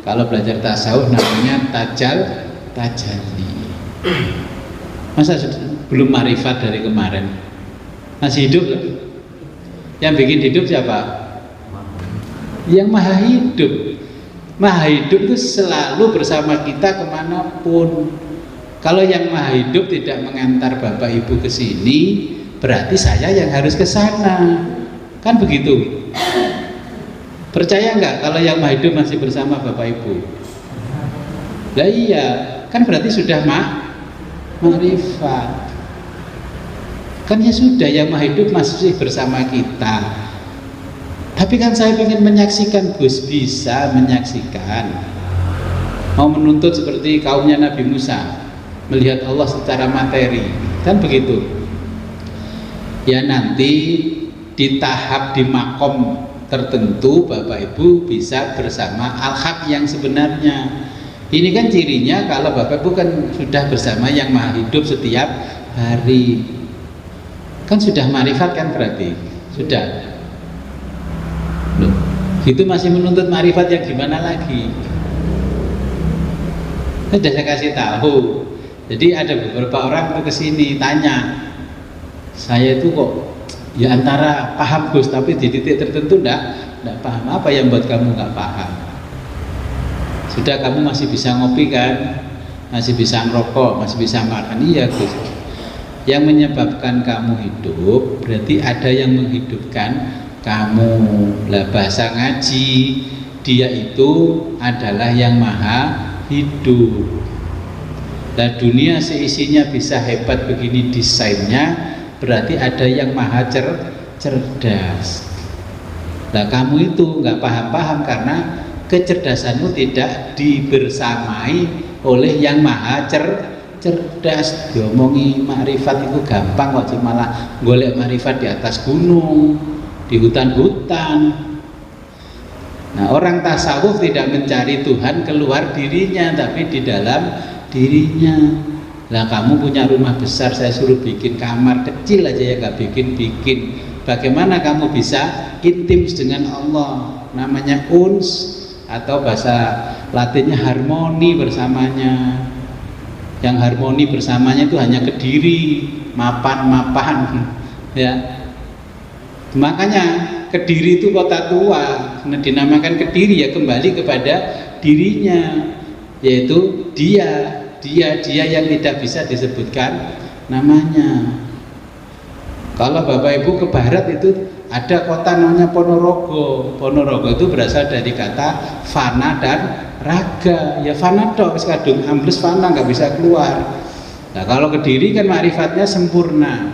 kalau belajar tasawuf namanya tajalli. Masa belum marifat dari kemarin? Masih hidup loh. Yang bikin hidup siapa? Yang maha hidup. Maha hidup itu selalu bersama kita kemanapun. Kalau yang maha hidup tidak mengantar bapak ibu ke sini, berarti saya yang harus ke sana, kan begitu? Percaya nggak kalau yang maha hidup masih bersama bapak ibu? Lah iya, kan berarti sudah makrifat. Kan ya sudah, yang maha hidup masih bersama kita. Tapi kan saya ingin menyaksikan, Gus, bisa menyaksikan. Mau menuntut seperti kaumnya Nabi Musa, melihat Allah secara materi, kan begitu? Ya nanti di tahap, di makom tertentu Bapak Ibu bisa bersama al-haq yang sebenarnya. Ini kan cirinya kalau Bapak Ibu kan sudah bersama yang maha hidup setiap hari, kan sudah marifat kan, berarti sudah. Loh, itu masih menuntut marifat yang gimana lagi? Sudah saya kasih tahu. Jadi ada beberapa orang ke sini tanya, saya itu kok ya antara paham Gus, tapi di titik tertentu enggak paham. Apa yang buat kamu enggak paham? Sudah, kamu masih bisa ngopi kan, masih bisa ngerokok, masih bisa makan. Iya Gus. Yang menyebabkan kamu hidup berarti ada yang menghidupkan kamu. Lah bahasa ngaji, dia itu adalah yang maha hidup. Nah dunia seisinya bisa hebat begini desainnya, berarti ada yang maha cerdas. Nah kamu itu nggak paham-paham karena kecerdasanmu tidak dibersamai oleh yang maha cerdas. Diomongi makrifat itu gampang kok, malah golek makrifat di atas gunung, di hutan-hutan. Nah orang tasawuf tidak mencari Tuhan keluar dirinya, tapi di dalam dirinya. Lah kamu punya rumah besar, saya suruh bikin kamar kecil aja ya nggak bikin. Bagaimana kamu bisa intim dengan Allah? Namanya uns, atau bahasa Latinnya harmoni bersamanya. Yang harmoni bersamanya itu hanya Kediri, mapan ya. Makanya Kediri itu kota tua, dinamakan Kediri ya kembali kepada dirinya, yaitu dia yang tidak bisa disebutkan namanya. Kalau Bapak Ibu ke barat itu ada kota namanya Ponorogo. Ponorogo itu berasal dari kata fana dan raga. Ya fana dok, kadung ambles fana nggak bisa keluar. Nah kalau Kediri kan makrifatnya sempurna.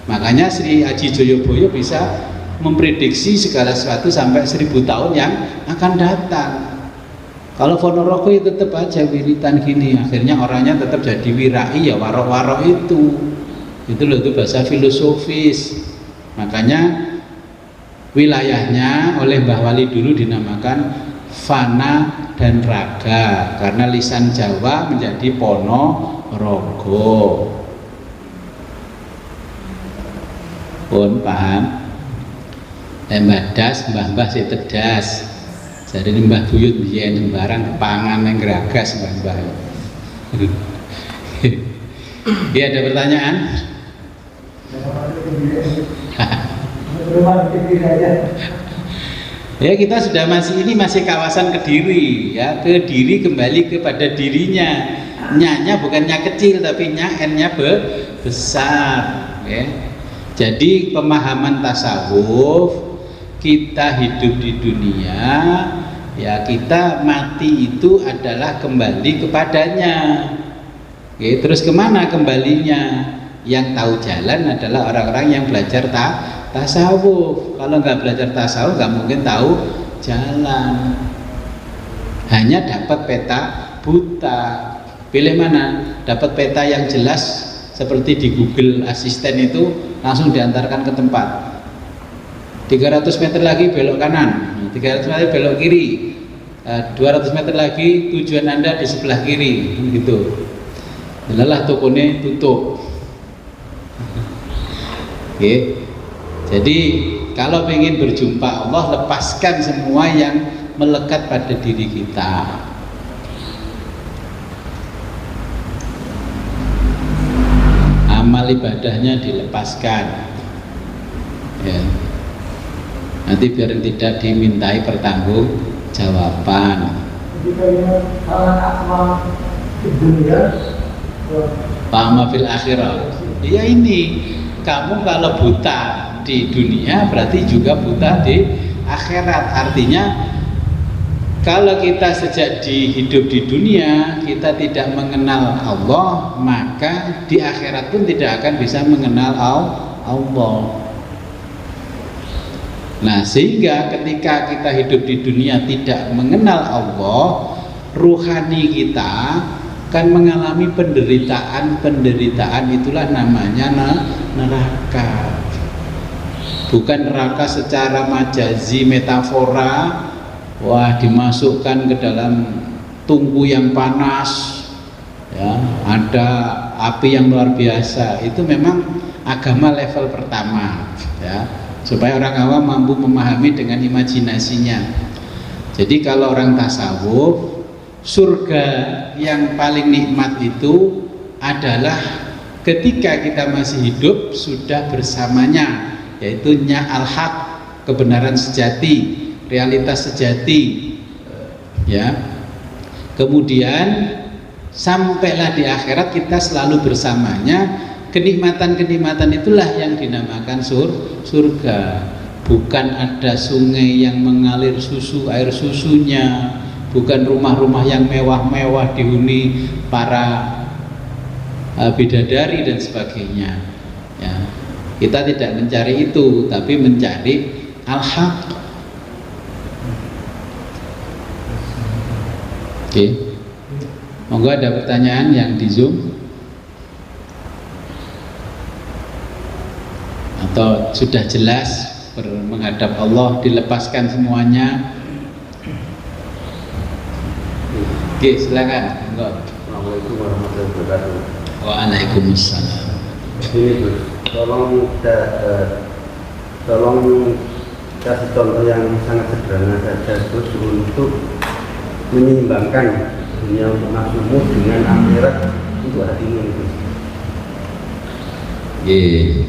Makanya Sri Aji Joyoboyo bisa memprediksi segala sesuatu sampai 1000 tahun yang akan datang. Kalau Ponorogo itu tetap aja wiritan gini, akhirnya orangnya tetap jadi wirai ya, warok-warok itu loh, itu bahasa filosofis. Makanya wilayahnya oleh Mbah Wali dulu dinamakan fana dan raga, karena lisan Jawa menjadi Ponorogo. Pun paham? Mbah Das, mbah si tedas. Jadi mbah buyut biyen sembarang pangan yang geragas mbah. Ya ada pertanyaan? Ya kita sudah masih kawasan Kediri ya, Kediri kembali kepada dirinya. Nya bukannya kecil tapi n-nya besar ya. Jadi pemahaman tasawuf, kita hidup di dunia ya, kita mati itu adalah kembali kepadanya. Oke, terus kemana kembalinya? Yang tahu jalan adalah orang-orang yang belajar tasawuf. Kalau nggak belajar tasawuf nggak mungkin tahu jalan. Hanya dapat peta buta. Pilih mana? Dapat peta yang jelas seperti di Google Assistant itu langsung diantarkan ke tempat. 300 meter lagi belok kanan, 300 meter belok kiri, 200 meter lagi tujuan Anda di sebelah kiri, gitu. Lelah tokonya tutup. Oke. Jadi kalau ingin berjumpa Allah, lepaskan semua yang melekat pada diri kita. Amal ibadahnya dilepaskan ya. Nanti biar tidak dimintai pertanggungjawaban. Fa'ama fil akhirah. Ya ini, kamu kalau buta di dunia berarti juga buta di akhirat. Artinya kalau kita sejak hidup di dunia kita tidak mengenal Allah, maka di akhirat pun tidak akan bisa mengenal Allah. Nah sehingga ketika kita hidup di dunia tidak mengenal Allah, ruhani kita kan mengalami penderitaan. Itulah namanya neraka. Bukan neraka secara majazi, metafora, wah dimasukkan ke dalam tungku yang panas ya, ada api yang luar biasa. Itu memang agama level pertama ya, supaya orang awam mampu memahami dengan imajinasinya. Jadi kalau orang tasawuf, surga yang paling nikmat itu adalah ketika kita masih hidup sudah bersamanya, yaitu nya al-haq, kebenaran sejati, realitas sejati ya. Kemudian sampailah di akhirat kita selalu bersamanya. Kenikmatan-kenikmatan itulah yang dinamakan surga. Bukan ada sungai yang mengalir susu, air susunya, bukan rumah-rumah yang mewah-mewah dihuni para bidadari dan sebagainya. Ya, kita tidak mencari itu, tapi mencari al-haq. Oke, monggo ada pertanyaan yang di Zoom atau sudah jelas menghadap Allah, dilepaskan semuanya. Oke, silakan. Assalamualaikum warahmatullahi wabarakatuh. Waalaikumsalam. Ini Gus, tolong kasih contoh yang sangat sederhana saja Gus untuk menyeimbangkan dunia untuk makhlukmu dengan akhirat untuk hatimu Gus.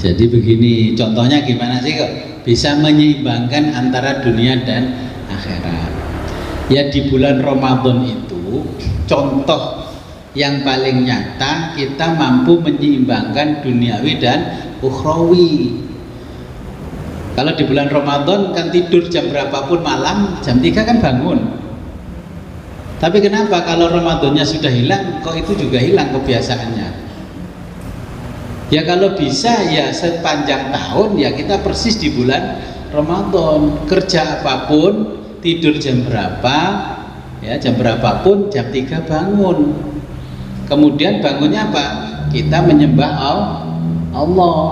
Jadi begini, contohnya gimana sih kok bisa menyeimbangkan antara dunia dan akhirat? Ya di bulan Ramadan itu contoh yang paling nyata kita mampu menyeimbangkan duniawi dan ukhrawi. Kalau di bulan Ramadan kan tidur jam berapapun malam, jam 3 kan bangun. Tapi kenapa kalau Ramadannya sudah hilang, kok itu juga hilang kebiasaannya? Ya kalau bisa ya sepanjang tahun ya kita persis di bulan Ramadan. Kerja apapun, tidur jam berapa, ya jam berapapun, jam 3 bangun. Kemudian bangunnya apa? Kita menyembah Allah.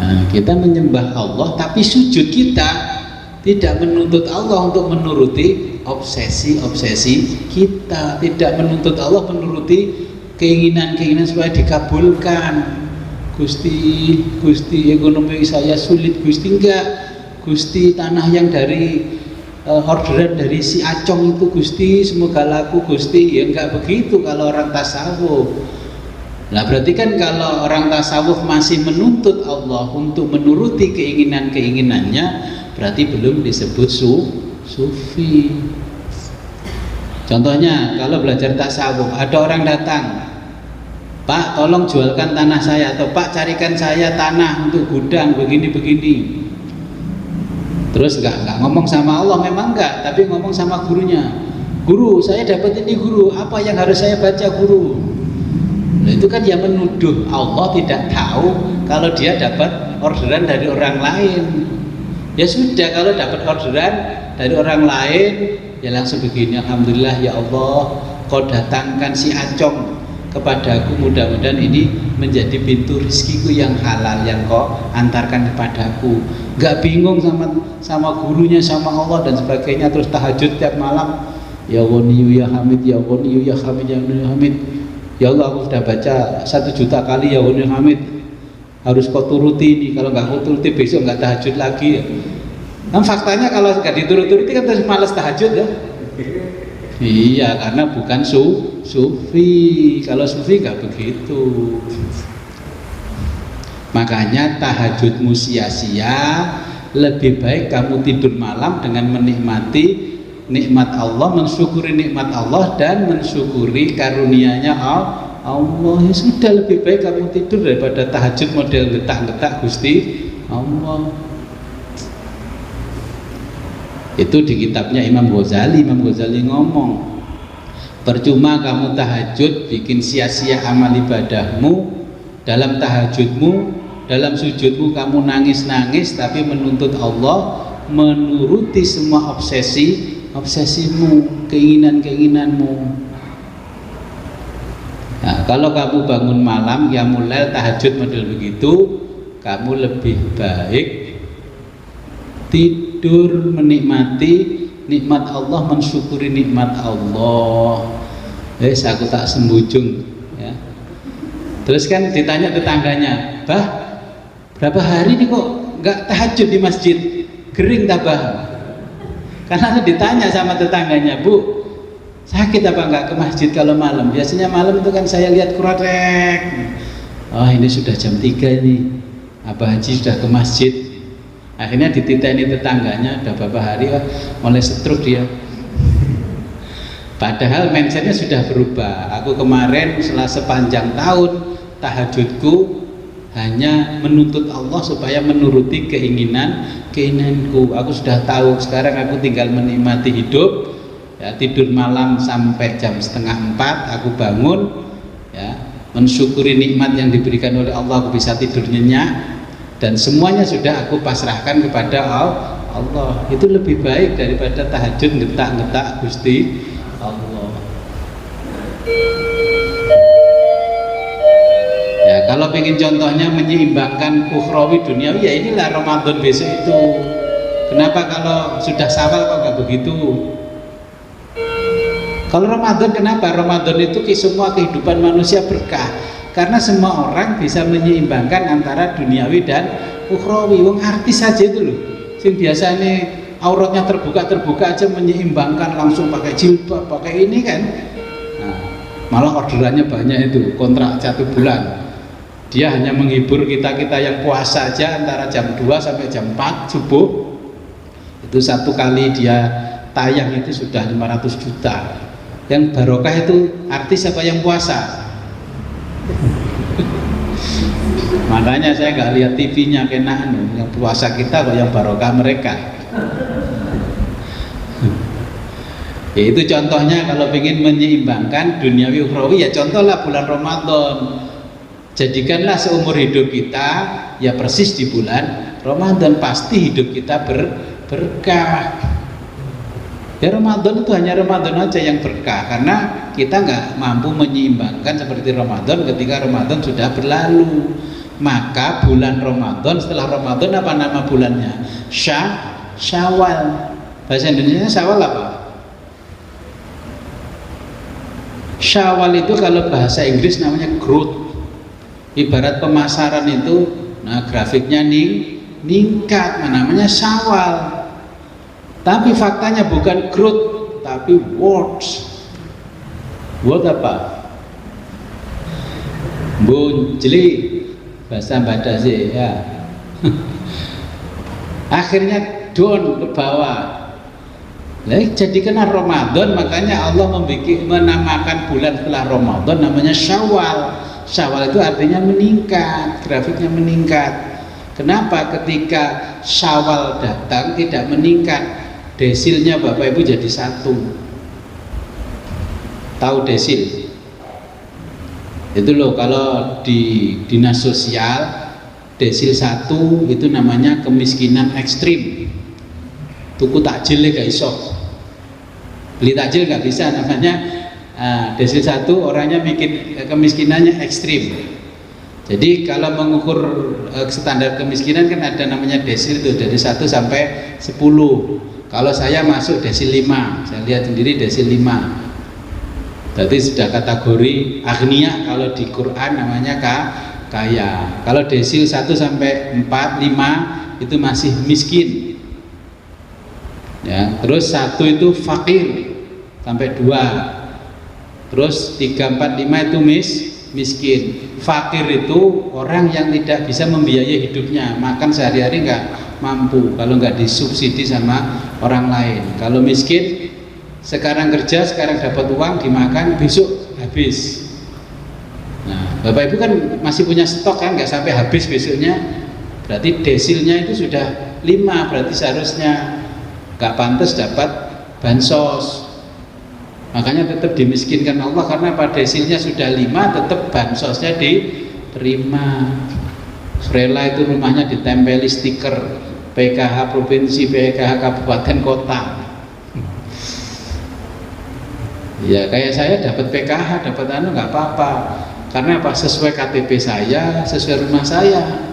Nah, kita menyembah Allah, tapi sujud kita tidak menuntut Allah untuk menuruti obsesi-obsesi kita, tidak menuntut Allah menuruti keinginan-keinginan supaya dikabulkan. Gusti ekonomi saya sulit, Gusti enggak. Gusti tanah yang dari orderan dari si Acong itu Gusti semoga laku Gusti. Ya enggak begitu kalau orang tasawuf. Nah berarti kan kalau orang tasawuf masih menuntut Allah untuk menuruti keinginan-keinginannya, berarti belum disebut sufi. Contohnya kalau belajar tasawuf, ada orang datang, Pak tolong jualkan tanah saya, atau Pak carikan saya tanah untuk gudang begini-begini. Terus enggak ngomong sama Allah, memang enggak, tapi ngomong sama gurunya. Guru, saya dapat ini guru, apa yang harus saya baca guru? Nah, itu kan yang menuduh Allah tidak tahu kalau dia dapat orderan dari orang lain. Ya sudah, kalau dapat orderan dari orang lain ya langsung begini, alhamdulillah ya Allah, kau datangkan si Acong kepadaku, mudah-mudahan ini menjadi pintu rezekiku yang halal yang kau antarkan kepadaku. Gak bingung sama gurunya, sama Allah dan sebagainya, terus tahajud tiap malam, ya Ghaniyu ya Hamid, ya Ghaniyu ya Hamid, ya Ghaniyu ya Hamid. Ya Allah, aku sudah baca 1 juta kali ya Ghaniyu ya Hamid, harus kau turuti ini, kalau nggak kau turuti besok nggak tahajud lagi. Kan faktanya kalau nggak dituruti kan terus malas tahajud ya. Iya, karena bukan sufi. Kalau sufi nggak begitu. Makanya tahajudmu sia-sia, lebih baik kamu tidur malam dengan menikmati nikmat Allah, mensyukuri nikmat Allah dan mensyukuri karunia-Nya Allah. Ya sudah, lebih baik kamu tidur daripada tahajud model getak-getak Gusti Allah. Itu di kitabnya Imam Ghazali ngomong, percuma kamu tahajud bikin sia-sia amal ibadahmu. Dalam tahajudmu, dalam sujudmu kamu nangis-nangis tapi menuntut Allah, menuruti semua obsesimu, keinginan-keinginanmu. Nah, kalau kamu bangun malam ya mulai tahajud model begitu, kamu lebih baik tidur menikmati nikmat Allah, mensyukuri nikmat Allah. Aku tak sembujung ya. Terus kan ditanya tetangganya, bah berapa hari nih kok nggak tahajud di masjid, gering tabah. Karena ditanya sama tetangganya, Bu sakit apa enggak ke masjid kalau malam? Biasanya malam itu kan saya lihat kuratek. Oh ini sudah jam 3 ini, Abah Haji sudah ke masjid. Akhirnya dititeni tetangganya, udah beberapa hari mulai stroke dia. Padahal mindsetnya sudah berubah. Aku kemarin setelah sepanjang tahun tahajudku hanya menuntut Allah supaya menuruti keinginanku. Aku sudah tahu, sekarang aku tinggal menikmati hidup. Ya, tidur malam sampai jam 3:30 aku bangun, ya, mensyukuri nikmat yang diberikan oleh Allah. Aku bisa tidur nyenyak dan semuanya sudah aku pasrahkan kepada Allah. Itu lebih baik daripada tahajud ngetak-ngetak Gusti Allah. Ya, kalau pengen contohnya menyeimbangkan ukhrawi duniawi, ya inilah Ramadan besok itu. Kenapa kalau sudah Syawal kok nggak begitu? Kalau Ramadan, kenapa? Ramadan itu semua kehidupan manusia berkah, karena semua orang bisa menyeimbangkan antara duniawi dan ukhrawi. Wong artis saja itu loh, sing biasa nih auratnya terbuka aja menyeimbangkan, langsung pakai jilbab, pakai ini kan. Nah, malah orderannya banyak itu, kontrak 1 bulan. Dia hanya menghibur kita yang puasa aja antara jam 2 sampai jam 4 subuh. Itu satu kali dia tayang itu sudah 500 juta. Yang barokah itu artis apa yang puasa? Makanya saya nggak lihat TV-nya kena yang puasa kita kok yang barokah mereka. Ya itu contohnya kalau ingin menyeimbangkan duniawi ukhrawi, ya contohlah bulan Ramadan. Jadikanlah seumur hidup kita ya persis di bulan Ramadan, pasti hidup kita berkah. Ya Ramadan itu hanya Ramadan aja yang berkah, karena kita nggak mampu menyeimbangkan seperti Ramadan ketika Ramadan sudah berlalu. Maka bulan Ramadan, setelah Ramadan apa nama bulannya? Syawal. Bahasa Indonesia Syawal apa? Syawal itu kalau bahasa Inggris namanya growth. Ibarat pemasaran itu, nah grafiknya ningkat, namanya Syawal. Tapi faktanya bukan growth, tapi words. Word apa? Bunjli, bahasa Badasi ya. Akhirnya down ke bawah. Jadikanlah Ramadan, makanya Allah menamakan bulan setelah Ramadan namanya Syawal. Syawal itu artinya meningkat, grafiknya meningkat. Kenapa ketika Syawal datang tidak meningkat? Desilnya Bapak Ibu jadi 1. Tahu desil? Itu loh, kalau di dinas sosial desil 1 itu namanya kemiskinan ekstrim. Tuku takjil gak iso, beli takjil gak bisa, namanya desil 1 orangnya bikin kemiskinannya ekstrim. Jadi kalau mengukur standar kemiskinan kan ada namanya desil itu dari 1 sampai 10. Kalau saya masuk desil 5, saya lihat sendiri desil 5. Berarti sudah kategori agnia, kalau di Quran namanya kaya. Kalau desil 1 sampai 4, 5 itu masih miskin. Ya, terus 1 itu fakir sampai 2. Terus 3, 4, 5 itu miskin. Fakir itu orang yang tidak bisa membiayai hidupnya, makan sehari-hari nggak mampu kalau nggak disubsidi sama orang lain. Kalau miskin, sekarang kerja, sekarang dapat uang, dimakan, besok habis. Nah, Bapak Ibu kan masih punya stok kan, nggak sampai habis besoknya. Berarti desilnya itu sudah 5, berarti seharusnya nggak pantas dapat bansos. Makanya tetap dimiskinkan Allah, karena pada desilnya sudah 5, tetap bansosnya diterima. Rela itu rumahnya ditempeli stiker PKH provinsi, PKH kabupaten kota. Ya kayak saya dapat PKH, dapat nggak apa-apa, karena apa? Sesuai KTP saya, sesuai rumah saya.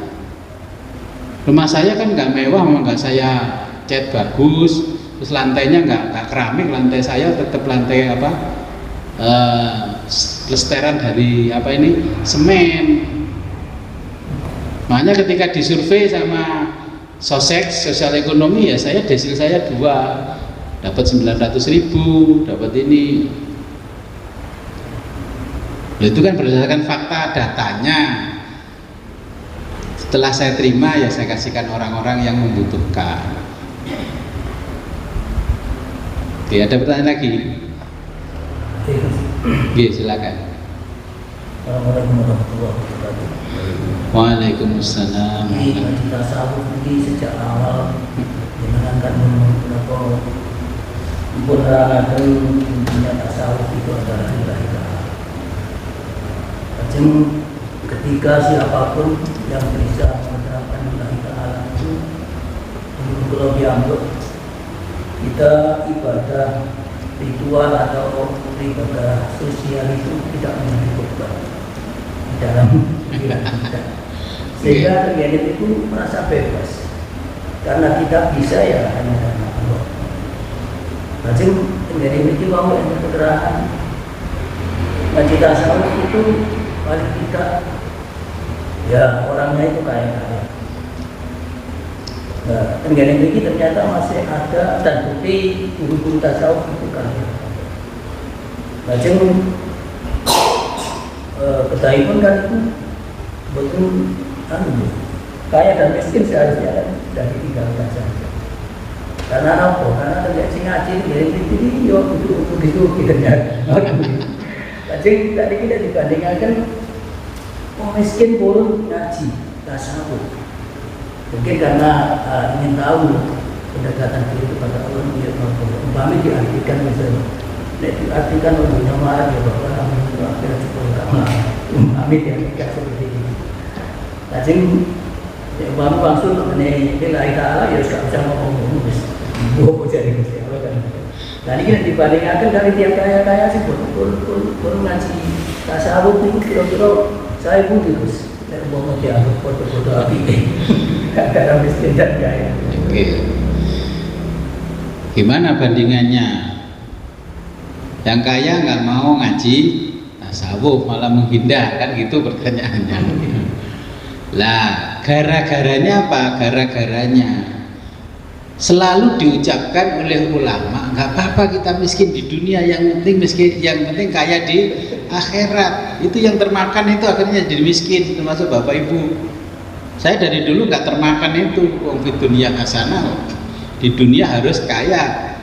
Rumah saya kan nggak mewah, memang nggak saya cat bagus, terus lantainya nggak keramik, lantai saya tetap lantai apa, plesteran dari apa ini, semen. Makanya ketika disurvei sama Sosek, sosial ekonomi, ya saya desil saya 2, dapat 900.000, dapat ini. Itu kan berdasarkan fakta datanya. Setelah saya terima, ya saya kasihkan orang-orang yang membutuhkan. Oke, ada pertanyaan lagi? Oke, silakan. Assalamualaikum warahmatullahi wabarakatuh. Waalaikumsalam. Ini ngaji tasawuf ini sejak awal menyenangkan menerangkan intinya tasawuf itu adalah ilahi ta'ala. Ketika siapapun yang bisa menerapkan ilahi ta'ala itu, kalau dianggap kita ibadah ritual atau ibadah sosial itu tidak menjadi beban di dalam diri kita, sehingga terjadi itu merasa bebas karena kita bisa ya hanya karena Allah. Macam menjadi itu mau yang keterangan ngaji tasawuf itu paling tidak ya orangnya itu kaya. Nah, tenggane ini ternyata masih ada dan bukti guru-guru tasawuf itu kaya. Macam ketahui pun kan itu betul kaya dan miskin seharusnya kan sudah ditinggalkan saja. Karena apa? Karena terjadi ngaji dari ini yo untuk itu kitanya. Macam tadi kita dibandingkan miskin pun ngaji tasawuf. Mungkin karena ingin tahu pendekatan diri kepada Allah dia mampu. Umpamanya diartikan misalnya, diartikan oleh nyamar ya bahwa alhamdulillah akhirat cukup ramah. Amin ya tidak seperti ini. Jadi umpamanya langsung mengenai ilahi ta'ala ya sudah bisa ngomong buah jadi Allah kan. Nah ini kan dibandingkan dari tiap kaya-kaya sih baru ngaji tasawuf itu kira-kira saya pun terus. Saya mau dianggap foto-foto api karena miskin dan kaya. Oke. Gimana bandingannya? Yang kaya nggak mau ngaji tasawuf malah menghindar kan gitu pertanyaannya. Lah gara-garanya apa? Gara-garanya selalu diucapkan oleh ulama, nggak apa-apa kita miskin di dunia, yang penting miskin, yang penting kaya di akhirat. Itu yang termakan itu akhirnya jadi miskin, termasuk bapak ibu. Saya dari dulu nggak termakan itu, wong fi dunia hasanah, di dunia harus kaya.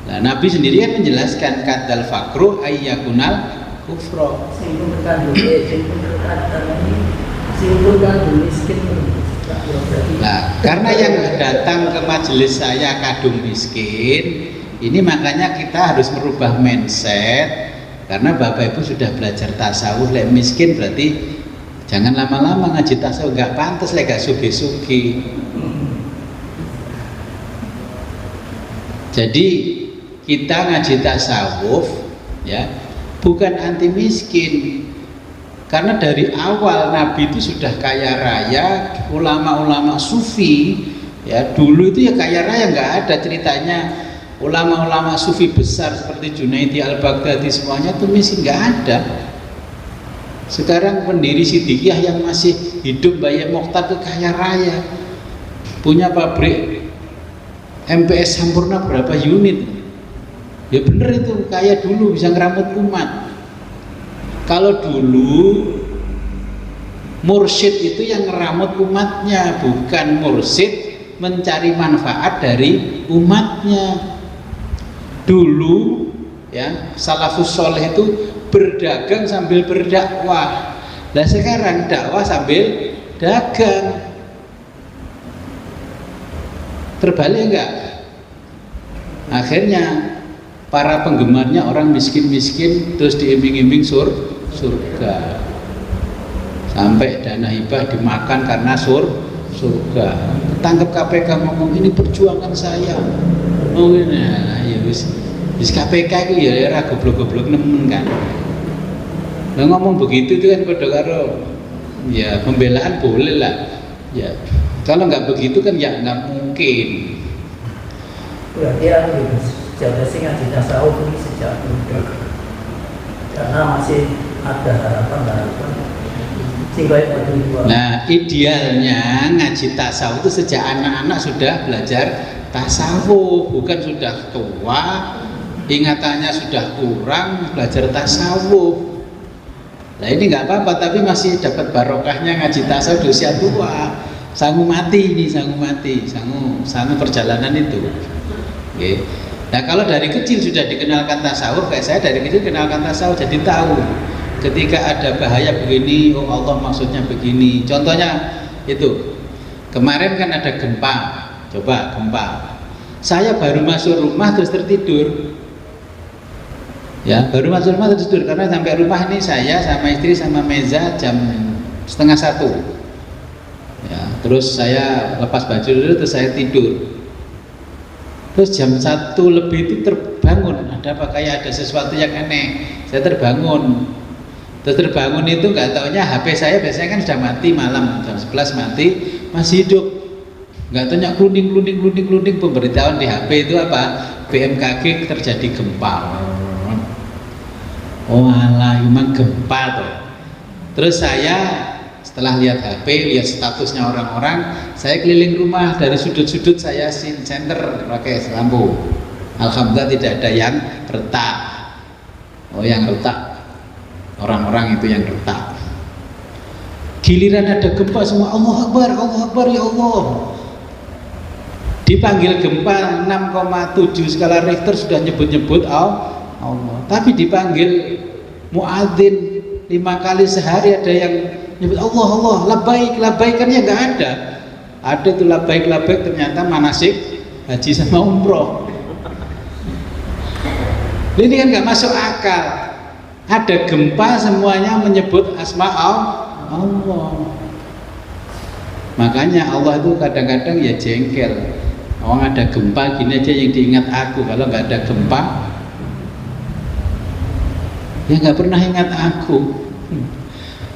Nah, Nabi sendiri kan menjelaskan kadal fakru ayyakunal kufro. Sehingga berkandung, sehingga miskin. Nah, karena yang datang ke majelis saya kadung miskin, ini makanya kita harus merubah mindset. Karena bapak ibu sudah belajar tasawuf, lek miskin berarti jangan lama-lama ngaji tasawuf, nggak pantas lek gak sugi-sugi. Jadi kita ngaji tasawuf ya bukan anti miskin, karena dari awal Nabi itu sudah kaya raya, ulama-ulama sufi ya dulu itu ya kaya raya, nggak ada ceritanya ulama-ulama sufi besar seperti Junaidi al-Baghdadi semuanya tuh miskin, nggak ada. Sekarang pendiri Siddiqiyah yang masih hidup Bayi Mokhtar itu kaya raya, punya pabrik MPS Sampurna berapa unit, ya bener itu kaya dulu, bisa ngeramut umat. Kalau dulu mursyid itu yang ngeramut umatnya, bukan mursyid mencari manfaat dari umatnya. Dulu ya salafus soleh itu berdagang sambil berdakwah. Nah sekarang dakwah sambil dagang. Terbalik enggak? Akhirnya para penggemarnya orang miskin-miskin terus diiming-iming surga. Sampai dana hibah dimakan karena surga. Tangkap KPK ngomong ini perjuangan saya. Oh ini ya wis KPK itu ya era goblok-goblok nemen kan. Nah ngomong begitu itu kan padha karo ya pembelaan boleh lah. Ya kalau nggak begitu kan ya nggak mungkin. Berarti aku jaga sih ngaji tasawuf ini sejak muda, karena masih ada harapan. Nah idealnya ngaji tasawuf itu sejak anak-anak sudah belajar tasawuf, bukan sudah tua ingatannya sudah kurang belajar tasawuf. Nah ini nggak apa-apa, tapi masih dapat barokahnya ngaji tasawuf di usia tua. Sanggup mati ini, sanggup perjalanan itu. Oke. Nah kalau dari kecil sudah dikenalkan tasawuf, kayak saya dari kecil kenalkan tasawuf, jadi tahu ketika ada bahaya begini, oh Allah maksudnya begini. Contohnya itu, kemarin kan ada gempa, coba gempa. Saya baru masuk rumah terus tertidur. Ya, baru masuk rumah terus tidur, karena sampai rumah ini saya sama istri sama Meza jam 12:30. Ya, terus saya lepas baju dulu terus saya tidur. Terus jam 1 lebih itu terbangun, ada apa, kayak ada sesuatu yang aneh. Saya terbangun. Terus terbangun itu nggak taunya HP saya biasanya kan sudah mati malam, jam 11 mati, masih hidup. Nggak taunya klunding pemberitahuan di HP itu apa? BMKG terjadi gempa. Oh alah, memang gempa tuh. Terus saya setelah lihat HP, lihat statusnya orang-orang, saya keliling rumah dari sudut-sudut, saya senter pakai lampu. Alhamdulillah tidak ada yang retak. Oh yang retak orang-orang itu yang retak. Giliran ada gempa semua Allah Akbar ya Allah. Dipanggil gempa 6,7 skala Richter sudah nyebut-nyebut Allah. Tapi dipanggil muadzin 5 kali sehari ada yang nyebut Allah, labbaik kan ya nggak ada. Ada tuh labbaik ternyata manasik haji sama umroh. Ini kan nggak masuk akal. Ada gempa semuanya menyebut asma Allah. Makanya Allah itu kadang-kadang ya jengkel. Orang ada gempa gini aja yang diingat aku, kalau nggak ada gempa ya nggak pernah ingat aku.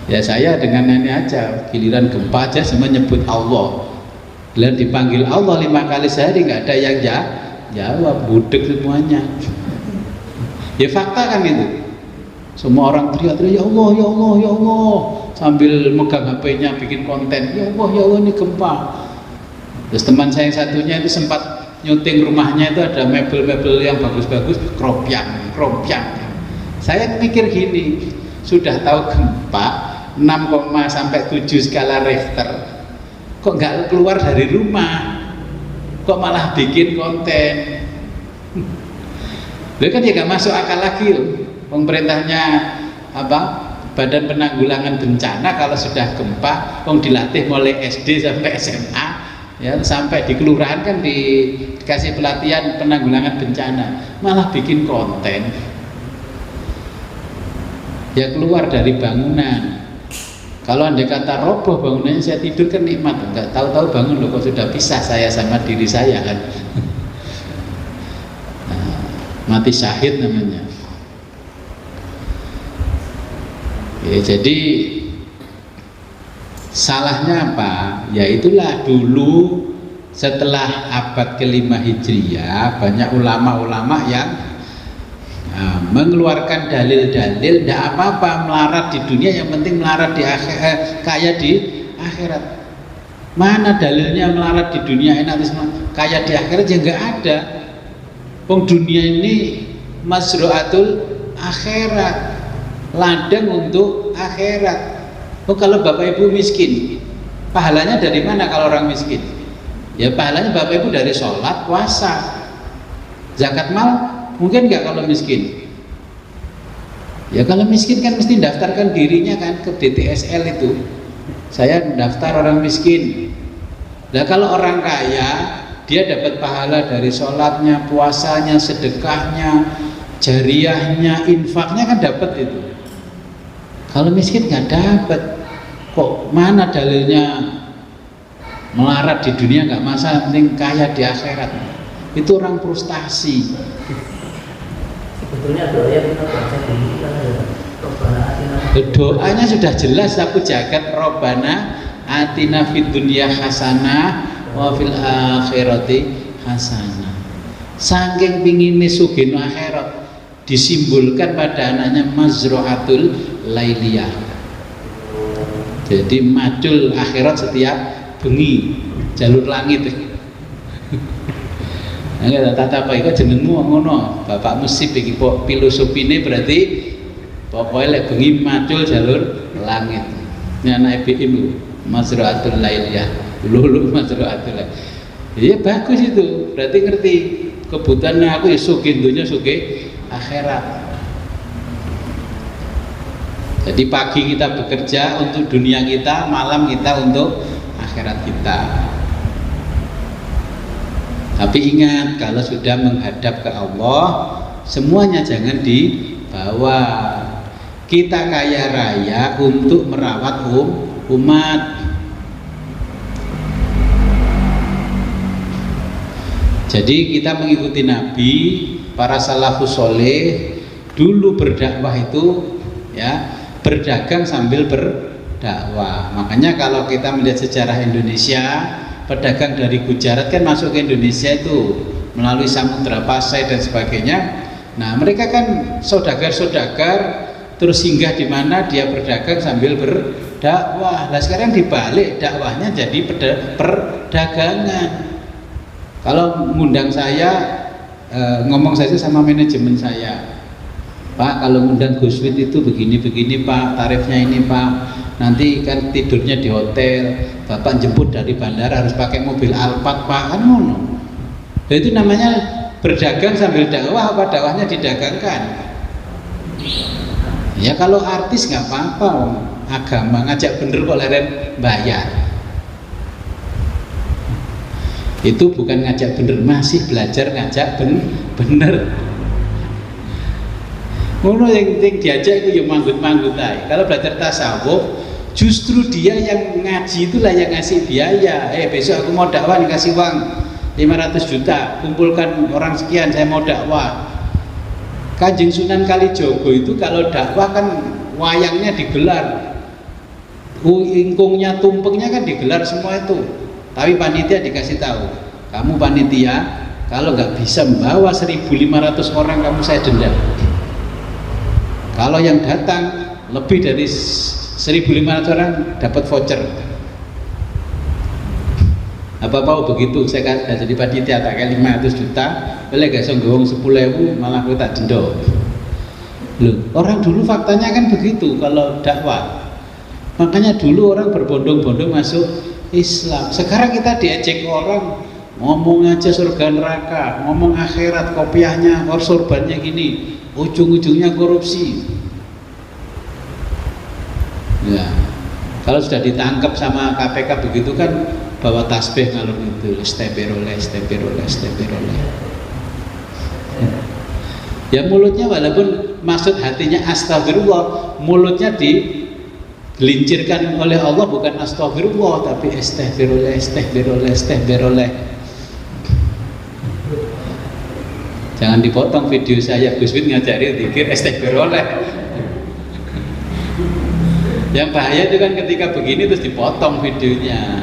Ya saya dengan ini aja, giliran gempa aja semua nyebut Allah. Giliran dipanggil Allah 5 kali sehari nggak ada yang jawab, budek semuanya. Ya fakta kan itu. Semua orang teriak-teriak ya Allah, sambil megang HP-nya bikin konten. Ya Allah ini gempa. Terus teman saya yang satunya itu sempat nyuting rumahnya itu ada mebel-mebel yang bagus-bagus, kropyang. Saya mikir gini, sudah tahu gempa 6,7 skala Richter, kok nggak keluar dari rumah, kok malah bikin konten. Loh kan ya nggak masuk akal lagi loh. Pemerintahnya apa? Badan Penanggulangan Bencana kalau sudah gempa, dilatih mulai SD sampai SMA, ya sampai di kelurahan kan dikasih pelatihan penanggulangan bencana, malah bikin konten. Ya keluar dari bangunan. Kalau andai kata roboh bangunannya, saya tidur kan nikmat, nggak tahu-tahu bangun loh kok sudah pisah saya sama diri saya kan. Nah, mati syahid namanya. Ya, jadi salahnya apa? Ya itulah dulu setelah abad ke-5 Hijriah banyak ulama-ulama yang mengeluarkan dalil-dalil, tidak apa-apa melarat di dunia, yang penting melarat di akhirat, kaya di akhirat. Mana dalilnya melarat di dunia enak, kaya di akhirat? Ya nggak ada. Dunia ini mazru'atul akhirat, ladang untuk akhirat. Kalau bapak ibu miskin, pahalanya dari mana kalau orang miskin? Ya pahalanya bapak ibu dari sholat, puasa, zakat mal. Mungkin nggak kalau miskin? Ya kalau miskin kan mesti daftarkan dirinya kan ke DTSL itu. Saya daftar orang miskin. Nah kalau orang kaya, dia dapat pahala dari sholatnya, puasanya, sedekahnya, jariyahnya, infaknya kan dapat itu. Kalau miskin nggak dapat. Kok mana dalilnya melarat di dunia nggak masalah, penting kaya di akhirat? Itu orang frustasi. Sebetulnya doa yang kita baca dulu kan ada Robbana atina. Doanya sudah jelas, aku jagat Robbana atina fid dunya hasanah wa fil akhirati hasanah. Saking pingine sugeno akhirat, disimbolkan pada anaknya mazru'atul lailiyah. Jadi madul akhirat setiap bengi, jalur langit. Nah, tata apa itu jenengmu ngono, bapak musib iki filosofine berarti pokoknya lek bengi macul jalur langit. Ini anak BIM mazru'atul lailiyah. Lulu mazru'atul lailiyah. Iya bagus itu, berarti ngerti kebutuhannya aku ya sugih dunya sugih akhirat. Jadi pagi kita bekerja untuk dunia kita, malam kita untuk akhirat kita. Tapi ingat, kalau sudah menghadap ke Allah, semuanya jangan dibawa. Kita kaya raya untuk merawat umat. Jadi kita mengikuti Nabi, para salafus soleh dulu berdakwah itu ya berdagang sambil berdakwah. Makanya kalau kita melihat sejarah Indonesia, pedagang dari Gujarat kan masuk ke Indonesia itu melalui Samudra Pasai dan sebagainya. Nah, mereka kan saudagar-saudagar terus singgah di mana dia berdagang sambil berdakwah. Nah, sekarang dibalik, dakwahnya jadi perdagangan. Kalau ngundang saya, ngomong saja sama manajemen saya, Pak, kalau ngundang Gus Wid itu begini-begini Pak, tarifnya ini Pak, nanti kan tidurnya di hotel, Bapak jemput dari bandara harus pakai mobil Alphard Pak, kan ngono. Itu namanya berdagang sambil dakwah, apa dakwahnya didagangkan? Ya kalau artis nggak apa-apa, agama ngajak bener kok leren bayar. Itu bukan ngajak bener, masih belajar ngajak bener. Ngono yang diajak itu ya manggut-manggut aja. Kalau belajar tasawuf, justru dia yang ngaji itulah yang ngasih biaya. Besok aku mau dakwah dikasih uang 500 juta, kumpulkan orang sekian, saya mau dakwah. Kanjeng Sunan Kalijogo itu kalau dakwah kan wayangnya digelar, ingkungnya, tumpengnya kan digelar semua itu. Tapi panitia dikasih tahu, kamu panitia kalau nggak bisa membawa 1.500 orang kamu saya denda. Kalau yang datang lebih dari 1.500 orang dapat voucher. Apa mau begitu? Saya kan jadi panitia tak kayak 500 juta, boleh gak songgong 10.000 malah aku tak denda. Loh, orang dulu faktanya kan begitu kalau dakwah. Makanya dulu orang berbondong-bondong masuk Islam. Sekarang kita diejek orang, ngomong aja surga neraka, ngomong akhirat, kopiahnya or sorbannya gini, ujung-ujungnya korupsi. Ya, kalau sudah ditangkap sama KPK begitu kan bawa tasbih ngalor itu, astagfirullah. Ya mulutnya walaupun maksud hatinya astagfirullah, mulutnya digelincirkan oleh Allah bukan astagfirullah tapi astagfirullah. Jangan dipotong video saya, Gus Wid ngajari zikir astagfirullah. Yang bahaya itu kan ketika begini terus dipotong videonya,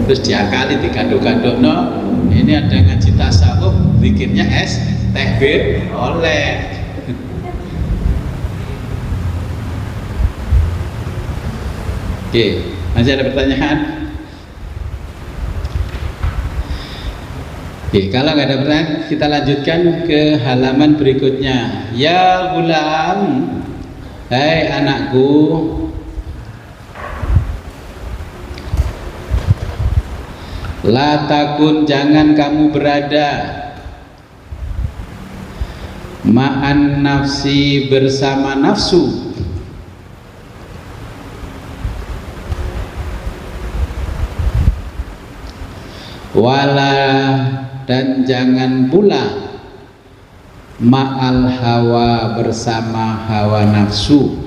terus diakali digandok-gandok, no ini ada ngaji tasawuf, zikirnya astagfirullah. Oke, masih ada pertanyaan? Oke, kalau nggak ada pertanyaan, kita lanjutkan ke halaman berikutnya. Ya gulam, hai anakku, la takun, jangan kamu berada ma'an nafsi, bersama nafsu, wala, dan jangan pula ma'al hawa, bersama hawa nafsu,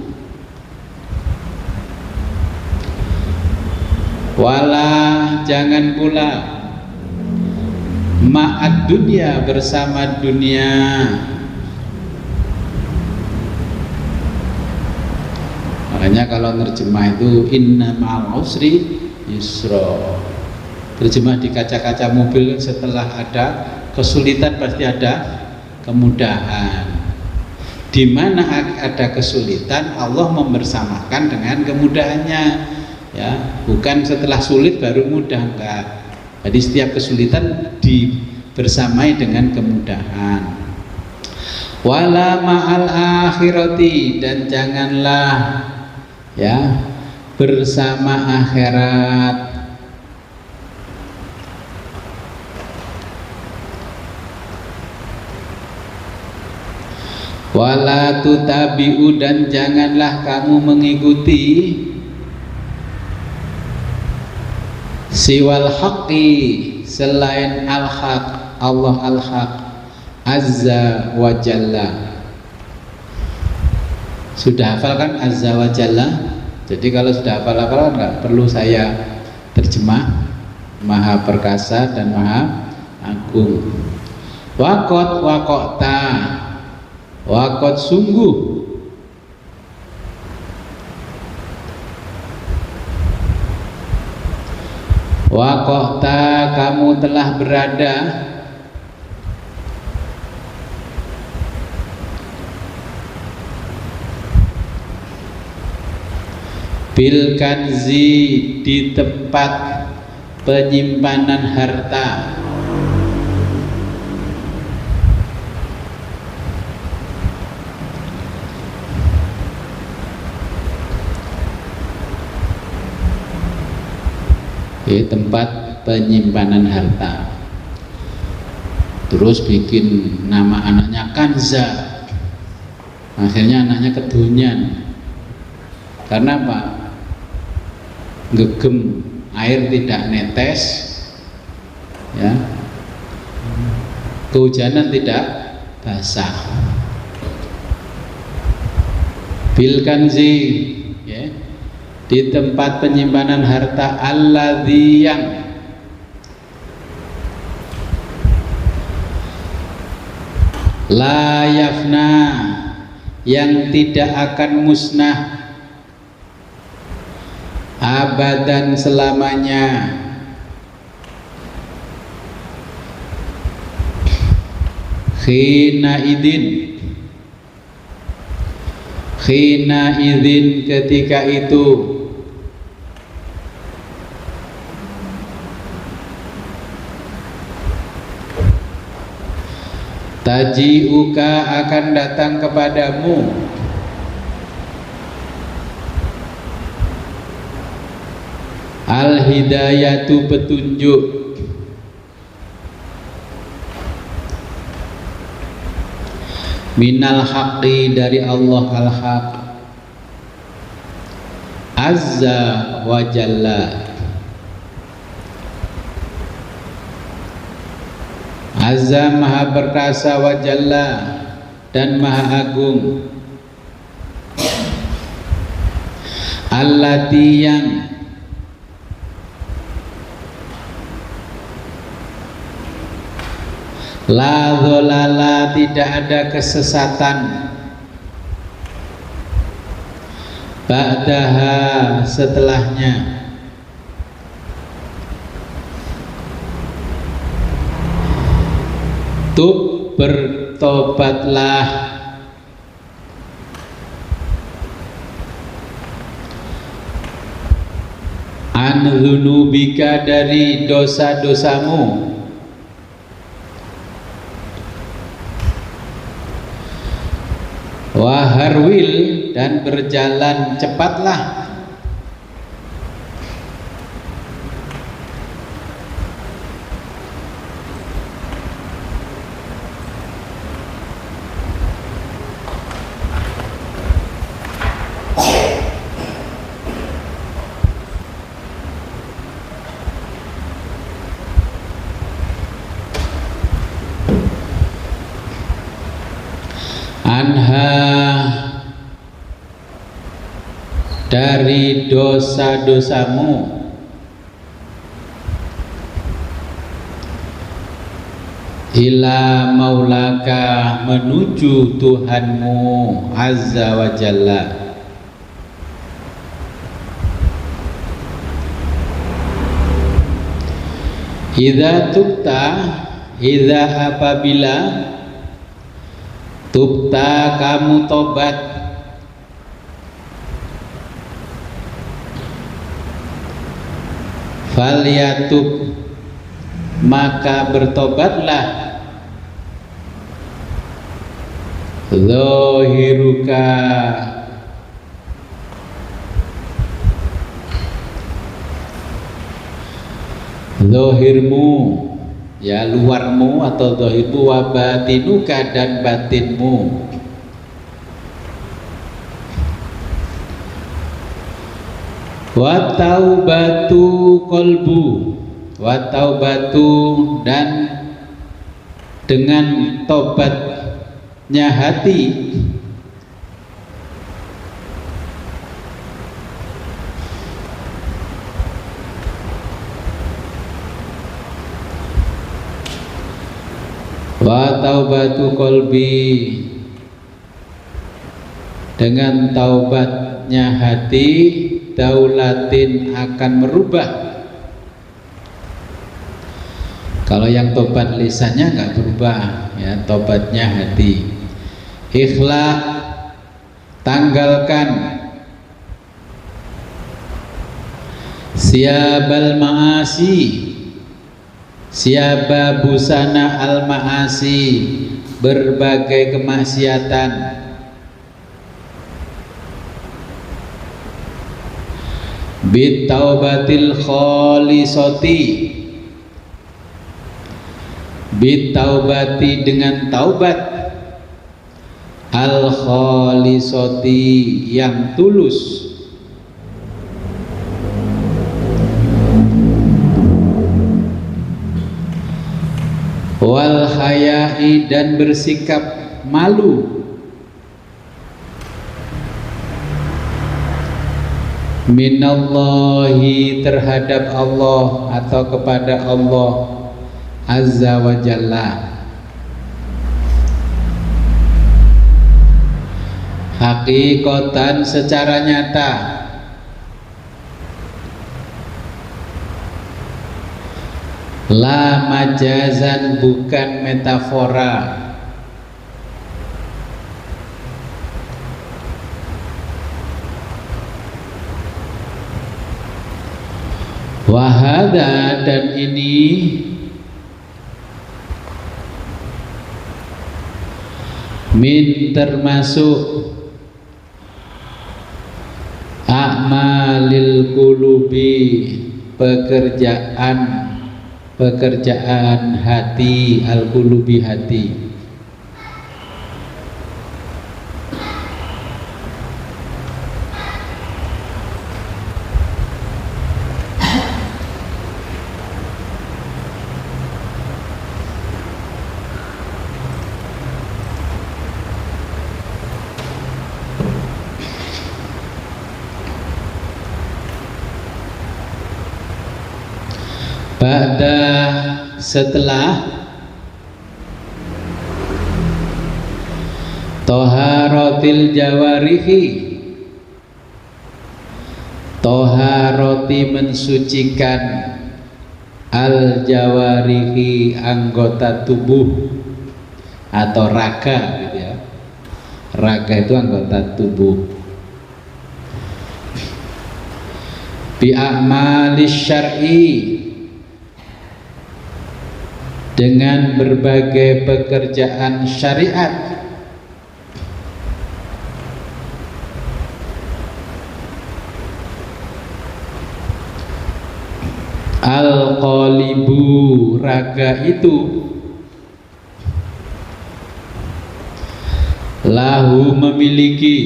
wala, jangan pula ma'ad dunia, bersama dunia. Makanya kalau nerjemah itu inna ma'al usri yusra. Terjemah di kaca-kaca mobil, setelah ada kesulitan pasti ada kemudahan. Di mana ada kesulitan, Allah membersamakan dengan kemudahannya. Ya, bukan setelah sulit baru mudah, enggak. Jadi setiap kesulitan dibersamai dengan kemudahan. Wala ma'al akhirati, dan janganlah ya bersama akhirat. Wala tutabi'u, dan janganlah kamu mengikuti siwal haqqi, selain al-haq, Allah al-haq azza wa jalla. Sudah hafal kan azza wa jalla? Jadi kalau sudah hafal nggak perlu saya terjemah. Maha perkasa dan maha agung. Wakot wakota, wakot sungguh, wakota kamu telah berada, bil kanzi, di tempat penyimpanan harta. Tempat penyimpanan harta. Terus bikin nama anaknya Kanza. Akhirnya anaknya kedonyan. Karena apa? Gegem air tidak netes, ya, kehujanan tidak basah. Bil kanzi, ya, di tempat penyimpanan harta, alladzi, yang la yafna, yang tidak akan musnah, abadan, selamanya. Khina idin, ketika itu. Taji'uka, akan datang kepadamu, al-hidayatu, petunjuk, minal haqqi, dari Allah al-haq, azza wa jalla. Azza, maha perkasa, wa jalla, dan maha agung. Allati, yang la dholala, tidak ada kesesatan, ba'daha, setelahnya. Tub, bertobatlah, an dzunubika, dari dosa-dosamu, waharwil, dan berjalan cepatlah, anha, dari dosa-dosamu, ila maulaka, menuju Tuhanmu azza wa jalla. Idza tubta, idza, apabila, tubta, kamu tobat, falyatub, maka bertobatlah, zahiruka, zahirmu, ya, luarmu atau zahirmu, wa batinuka, dan batinmu. Wa taubatu qalbu, wa taubatu, dan dengan tobatnya hati, wa taubatu qalbi, dengan taubatnya hati, daulatin, akan merubah. Kalau yang tobat lisannya nggak berubah, ya, tobatnya hati. Ikhlas, tanggalkan siabal ma'asi, siaba busana al ma'asi, berbagai kemaksiatan. Bit taubatil khalisati, bit taubati, dengan taubat al khalisati, yang tulus. Wal hayai, dan bersikap malu. Minallahi, terhadap Allah atau kepada Allah Azza wa Jalla. Hakikatan, secara nyata. La majazan, bukan metafora. Wahada, dan ini min, termasuk a'malil qulubi, pekerjaan hati, al qulubi, hati. Ba'da, setelah toharotil jawarihi, toharoti, mensucikan, al jawarihi, anggota tubuh atau raga, gitu ya. Raga itu anggota tubuh. Bi a'malis syar'i, dengan berbagai pekerjaan syariat. Al-qalibu, raga itu, lahu, memiliki,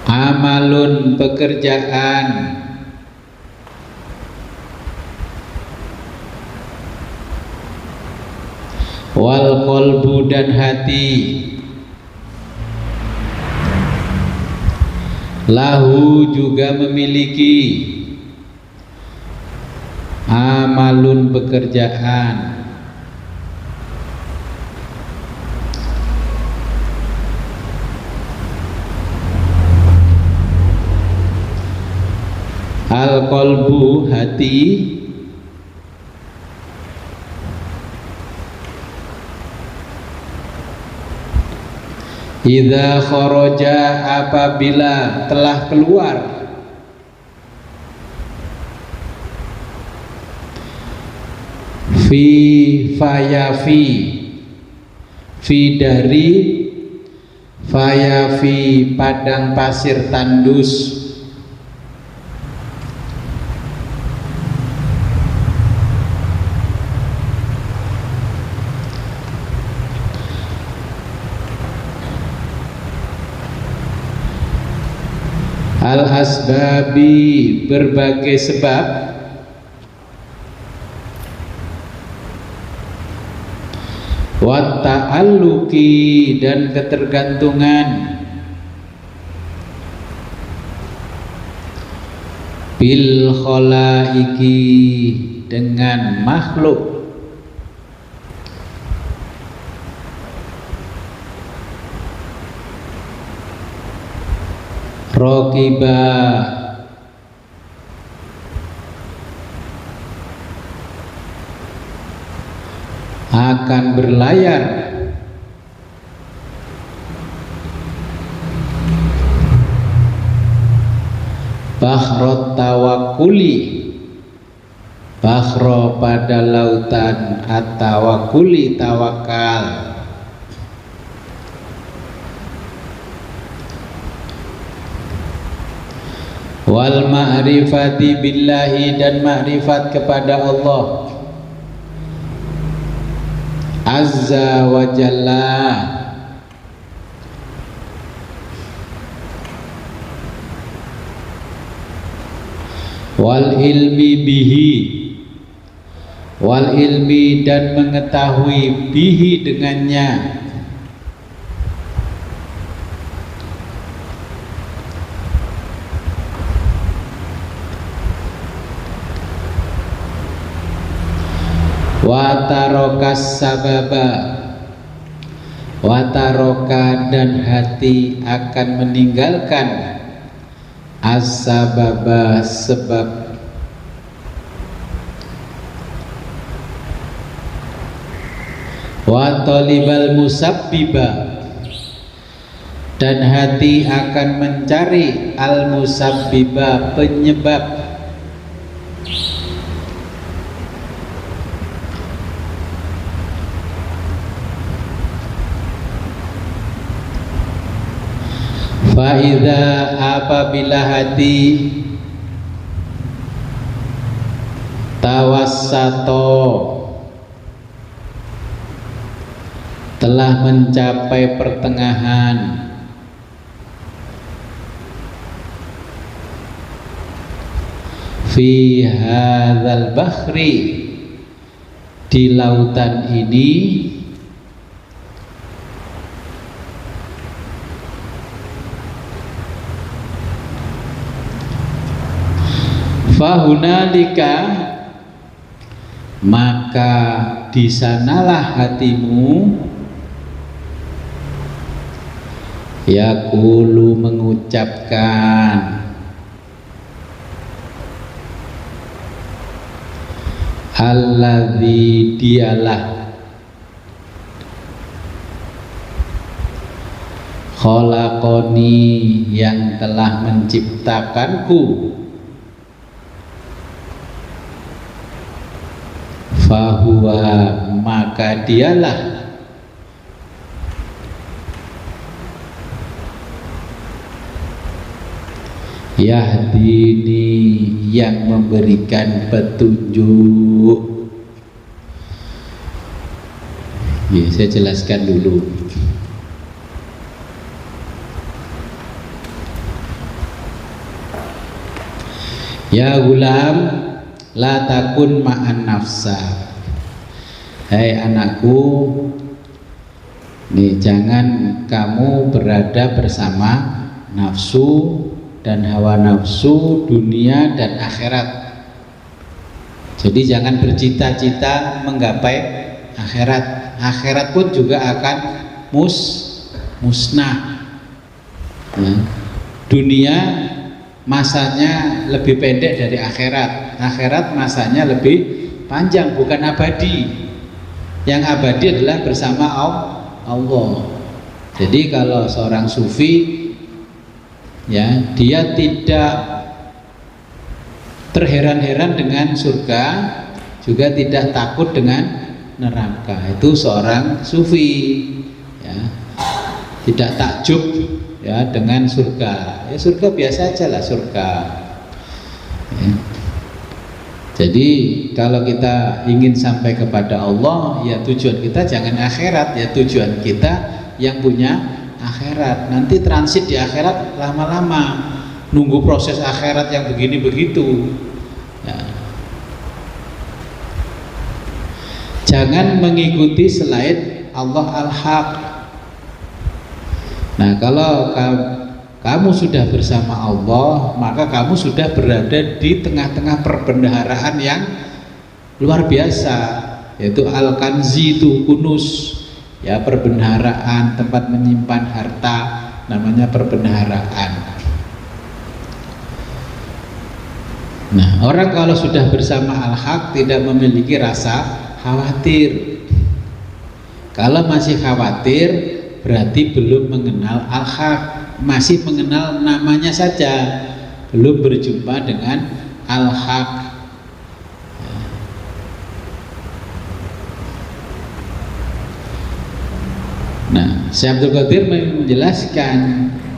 amalun, pekerjaan, wal qalbu, dan hati, lahu, juga memiliki, amalun, pekerjaan, al qalbu, hati, idza kharaja, apabila telah keluar, fi fayafi, fi dari, fayafi, padang pasir tandus, asbabi berbagai sebab, wa ta'alluqi dan ketergantungan, bil khalaiki dengan makhluk, rokiba akan berlayar, bahrot tawakuli, bahro pada lautan at-tawakuli, tawakal, wal ma'rifati billahi dan ma'rifat kepada Allah azza wa jalla, wal ilmi bihi, wal ilmi dan mengetahui bihi dengannya, watarokas sababa, wataroka dan hati akan meninggalkan as-sababa sebab, wa talibal musabbiba dan hati akan mencari al-musabbiba penyebab, faida apabila hati tawassato telah mencapai pertengahan, fi hadzal bahri di lautan ini, fahunalika maka disanalah hatimu yaqulu mengucapkan, alladzi dialah khalaqani yang telah menciptakanku, fahuwa maka dialah yahdini yang memberikan petunjuk. Ya, saya jelaskan dulu. Ya gulam la takun ma'an nafsa, hai anakku, nih jangan kamu berada bersama nafsu dan hawa nafsu, dunia dan akhirat. Jadi jangan bercita-cita menggapai akhirat. Akhirat pun juga akan musnah. Ya. Dunia masanya lebih pendek dari akhirat. Akhirat masanya lebih panjang, bukan abadi. Yang abadi adalah bersama Allah. Jadi kalau seorang sufi, ya, dia tidak terheran-heran dengan surga, juga tidak takut dengan neraka. Itu seorang sufi, ya, tidak takjub, ya, dengan surga. Ya, surga biasa aja lah surga. Ya. Jadi kalau kita ingin sampai kepada Allah, ya tujuan kita jangan akhirat, ya tujuan kita yang punya akhirat. Nanti transit di akhirat lama-lama, nunggu proses akhirat yang begini begitu. Ya. Jangan mengikuti selain Allah al-haq. Nah, kalau kamu sudah bersama Allah, maka kamu sudah berada di tengah-tengah perbendaharaan yang luar biasa, yaitu al-kanzi, itu kunus, ya, perbendaharaan, tempat menyimpan harta, namanya perbendaharaan. Nah, orang kalau sudah bersama al-haq tidak memiliki rasa khawatir. Kalau masih khawatir berarti belum mengenal al-haq, masih mengenal namanya saja, belum berjumpa dengan al-haq. Nah, Syekh Abdul Qadir menjelaskan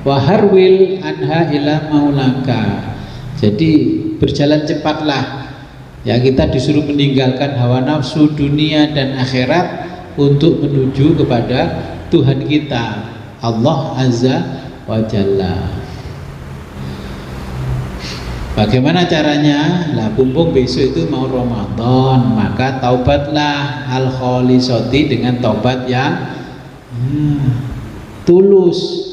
waharwil anha ila maulaka. Jadi berjalan cepatlah. Ya, kita disuruh meninggalkan hawa nafsu dunia dan akhirat untuk menuju kepada Tuhan kita, Allah Azza wa Jalla. Bagaimana caranya? Lah, mumpung besok itu mau Ramadan, maka taubatlah al-kholisati dengan taubat yang tulus.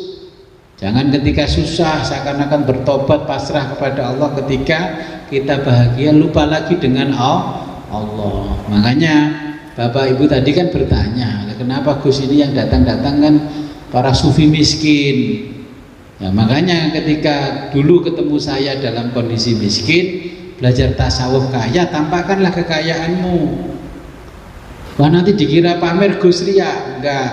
Jangan ketika susah seakan-akan bertobat pasrah kepada Allah, ketika kita bahagia lupa lagi dengan Allah. Makanya Bapak Ibu tadi kan bertanya, kenapa Gus ini yang datang-datang kan para sufi miskin? Ya, makanya ketika dulu ketemu saya dalam kondisi miskin, belajar tasawuf kaya, tampakkanlah kekayaanmu. Wah, nanti dikira pamer Gus Ria. Enggak.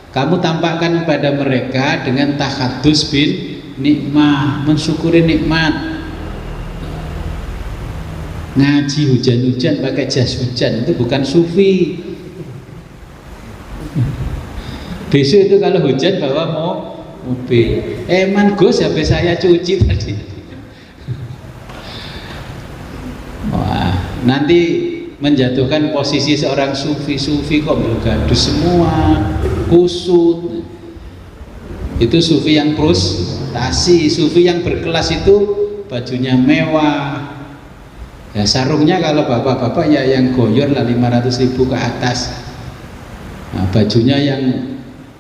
Kamu tampakkan kepada mereka dengan takhadus bin nikmah, mensyukuri nikmat. Ngaji hujan-hujan pakai jas hujan itu bukan sufi. Besok itu kalau hujan bawa mobil. Man Gus, HP saya cuci tadi. Wah, nanti menjatuhkan posisi seorang sufi kok bergaduh semua, kusut. Itu sufi yang frustasi. Sufi yang berkelas itu bajunya mewah, ya, sarungnya kalau bapak-bapak ya yang goyor lah 500.000 ke atas. Nah, bajunya yang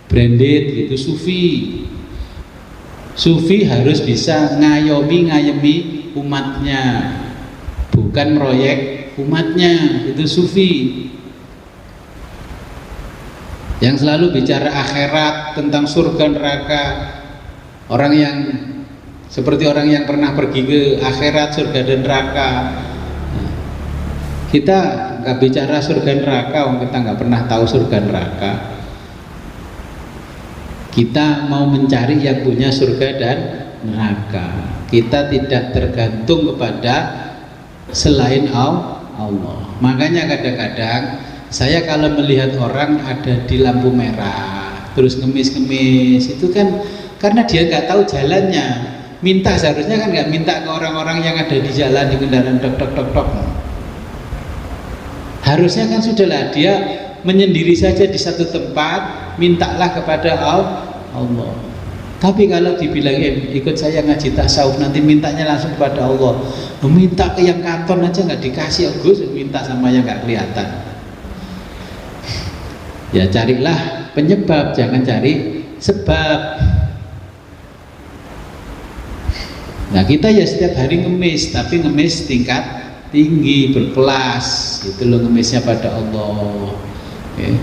branded gitu. Sufi harus bisa ngayemi umatnya, bukan meroyek umatnya. Itu sufi yang selalu bicara akhirat, tentang surga neraka. Orang yang seperti orang yang pernah pergi ke akhirat, surga dan neraka. Kita nggak bicara surga neraka, kita nggak pernah tahu surga neraka. Kita mau mencari yang punya surga dan neraka. Kita tidak tergantung kepada selain Allah. Makanya kadang-kadang saya kalau melihat orang ada di lampu merah terus ngemis-ngemis, itu kan karena dia nggak tahu jalannya. Minta seharusnya kan nggak minta ke orang-orang yang ada di jalan, di kendaraan tok. Harusnya kan sudahlah dia menyendiri saja di satu tempat, mintalah kepada Allah. Tapi kalau dibilang ikut saya ngaji tasawuf, nanti mintanya langsung kepada Allah. Meminta ke yang katon aja nggak dikasih, Gus, minta sama yang nggak kelihatan. Ya, carilah penyebab, jangan cari sebab. Nah, kita ya setiap hari ngemis, tapi ngemis tingkat tinggi, berkelas. Itu loh ngemisnya pada Allah. Okay.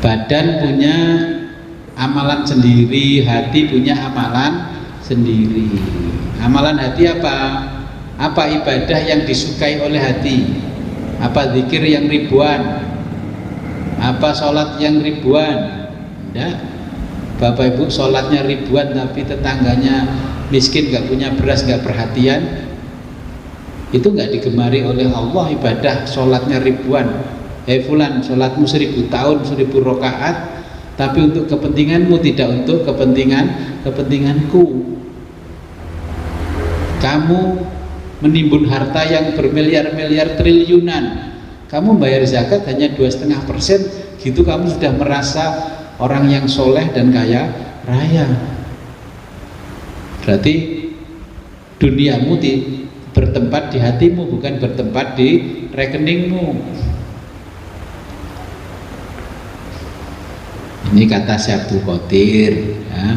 Badan punya amalan sendiri, hati punya amalan sendiri. Amalan hati apa? Apa ibadah yang disukai oleh hati? Apa zikir yang ribuan? Apa sholat yang ribuan? Enggak. Bapak Ibu sholatnya ribuan tapi tetangganya miskin, gak punya beras, gak perhatian, itu gak digemari oleh Allah. Ibadah sholatnya ribuan, fulan sholatmu 1000 tahun 1000 rakaat, tapi untuk kepentinganmu, tidak untuk kepentinganku. Kamu menimbun harta yang bermiliar-miliar triliunan, kamu bayar zakat hanya 2,5%, gitu kamu sudah merasa orang yang soleh dan kaya raya. Berarti duniamu bertempat di hatimu, bukan bertempat di rekeningmu. Ini kata Syekh Qadir ya.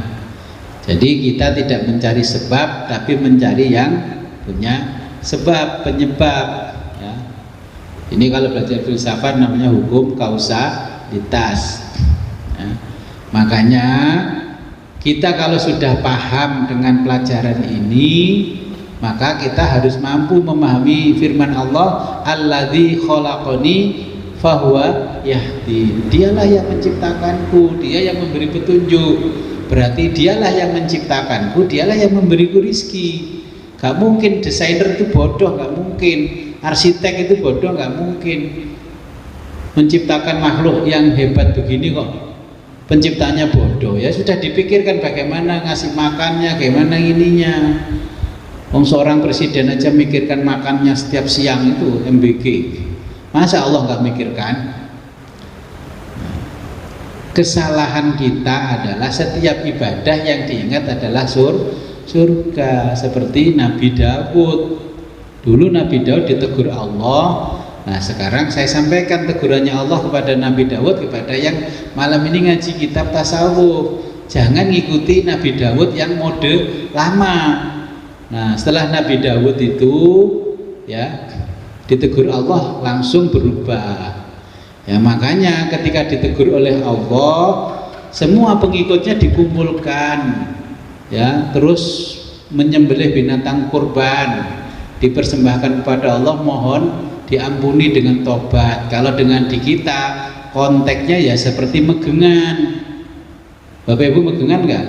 Jadi kita tidak mencari sebab, tapi mencari yang punya sebab, penyebab ya. Ini kalau belajar filsafat namanya hukum kausalitas ya. Makanya kita kalau sudah paham dengan pelajaran ini, maka kita harus mampu memahami firman Allah, alladzi khalaqani fahuwa yahdi. Dialah yang menciptakanku, dia yang memberi petunjuk. Berarti dialah yang menciptakanku, dialah yang memberiku rizki. Gak mungkin desainer itu bodoh, gak mungkin. Arsitek itu bodoh, gak mungkin. Menciptakan makhluk yang hebat begini kok penciptanya bodoh. Ya sudah dipikirkan bagaimana ngasih makannya, bagaimana ininya. Seorang presiden aja mikirkan makannya setiap siang itu MBG. Masa Allah nggak mikirkan? Kesalahan kita adalah setiap ibadah yang diingat adalah surga. Seperti Nabi Daud. Dulu Nabi Daud ditegur Allah. Nah sekarang saya sampaikan tegurannya Allah kepada Nabi Daud, kepada yang malam ini ngaji kitab tasawuf. Jangan ngikuti Nabi Daud yang mode lama. Nah setelah Nabi Daud itu ya ditegur Allah langsung berubah. Ya makanya ketika ditegur oleh Allah, semua pengikutnya dikumpulkan ya, terus menyembelih binatang kurban, dipersembahkan kepada Allah, mohon diampuni dengan tobat. Kalau dengan di kita konteksnya ya seperti megengan. Bapak Ibu megengan enggak?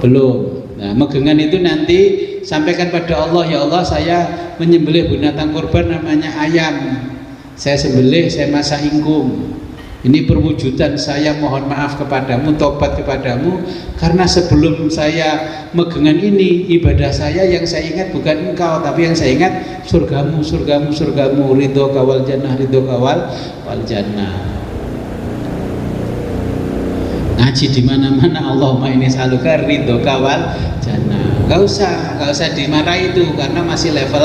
Belum. Nah megengan itu nanti sampaikan pada Allah, ya Allah saya menyembelih binatang kurban namanya ayam, saya sembelih, saya masak ingkung, ini perwujudan saya mohon maaf kepadamu, tobat kepadamu, karena sebelum saya megengan ini ibadah saya yang saya ingat bukan engkau, tapi yang saya ingat surgamu, surgamu, surgamu, ridho kawal jannah, ridho kawal wal jannah. Ngaji di mana-mana Allahumma inni saluka ridho kawal jannah. Gak usah dimarahi itu, karena masih level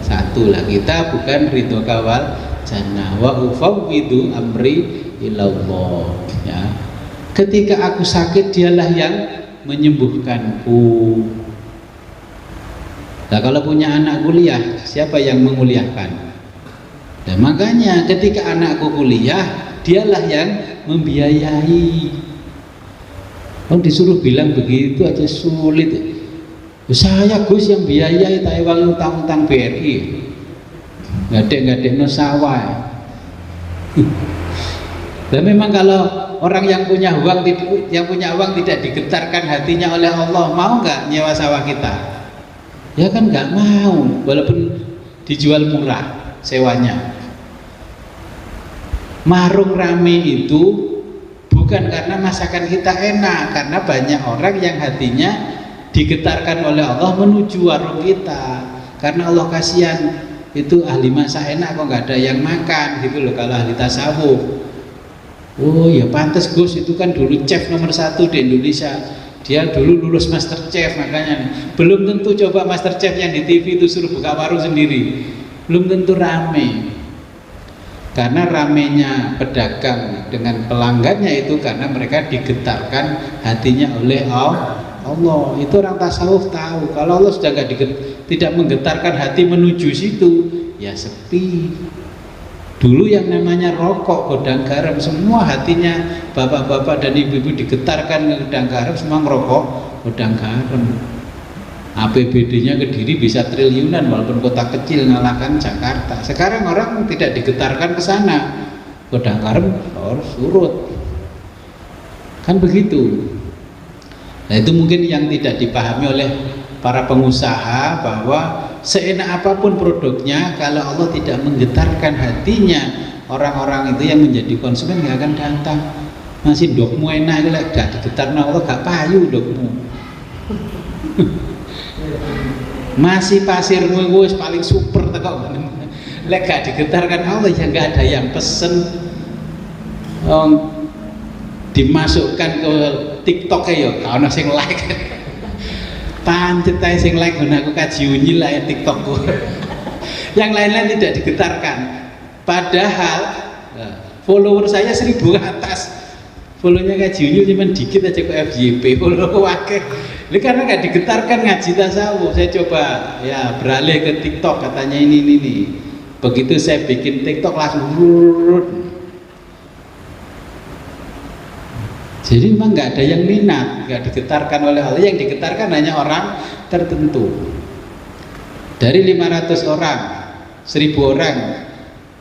1 lah. Kita bukan ridho kawal jannah. Wa ufawwidu amri ilallah ya. Ketika aku sakit dialah yang menyembuhkanku. Nah kalau punya anak kuliah, siapa yang menguliahkan? Dan makanya ketika anakku kuliah, dialah yang membiayai. Disuruh bilang begitu aja sulit. Saya Gus yang biayai, tak uang utang-utang BRI. Ngadek-ngadek no sawah. Dan memang kalau orang yang punya uang tidak digetarkan hatinya oleh Allah, mau nggak nyewa sawah kita? Ya kan nggak mau, walaupun dijual murah sewanya. Marung rame itu bukan karena masakan kita enak, karena banyak orang yang hatinya digetarkan oleh Allah menuju warung kita, karena Allah kasihan itu ahli masak enak kok nggak ada yang makan gitu loh. Kalau ahli tasawuf, oh ya pantas Gus itu kan dulu chef nomor 1 di Indonesia, dia dulu lulus master chef, makanya belum tentu coba master chef yang di TV itu suruh buka warung sendiri, belum tentu rame. Karena ramenya pedagang dengan pelanggannya itu karena mereka digetarkan hatinya oleh Allah. Itu orang tasawuf tahu. Kalau Allah sudah tidak menggetarkan hati menuju situ, ya sepi. Dulu yang namanya rokok, godang garam, semua hatinya bapak-bapak dan ibu-ibu digetarkan ke godang garam, semua ngerokok godang garam. APBD-nya Kediri bisa triliunan walaupun kota kecil ngalahkan Jakarta. Sekarang orang tidak digetarkan ke sana, godang garam harus surut. Kan begitu. Nah itu mungkin yang tidak dipahami oleh para pengusaha, bahwa seenak apapun produknya, kalau Allah tidak menggetarkan hatinya orang-orang itu yang menjadi konsumen, nggak akan datang. Masih dokmu enak, gak digetarkan Allah gak payu dokmu. Masih pasirmu wis paling super teko. Lek gak digetarkan Allah ya gak ada yang pesen. Dimasukkan ke TikTok ya, kalau sing like. pancet ae sing like aku kaji unyil lah ya TikTokku. Yang lain-lain tidak digetarkan. Padahal follower saya 1000 ke atas. Follow-nya kaji unyil cuma dikit aja ke FYP, follow akeh. Ini karena nggak digetarkan ngaji tasawuf. Saya coba ya beralih ke TikTok, katanya ini. Begitu saya bikin TikTok langsung jadi memang nggak ada yang minat, nggak digetarkan oleh Allah. Yang digetarkan hanya orang tertentu. Dari 500 orang, 1000 orang,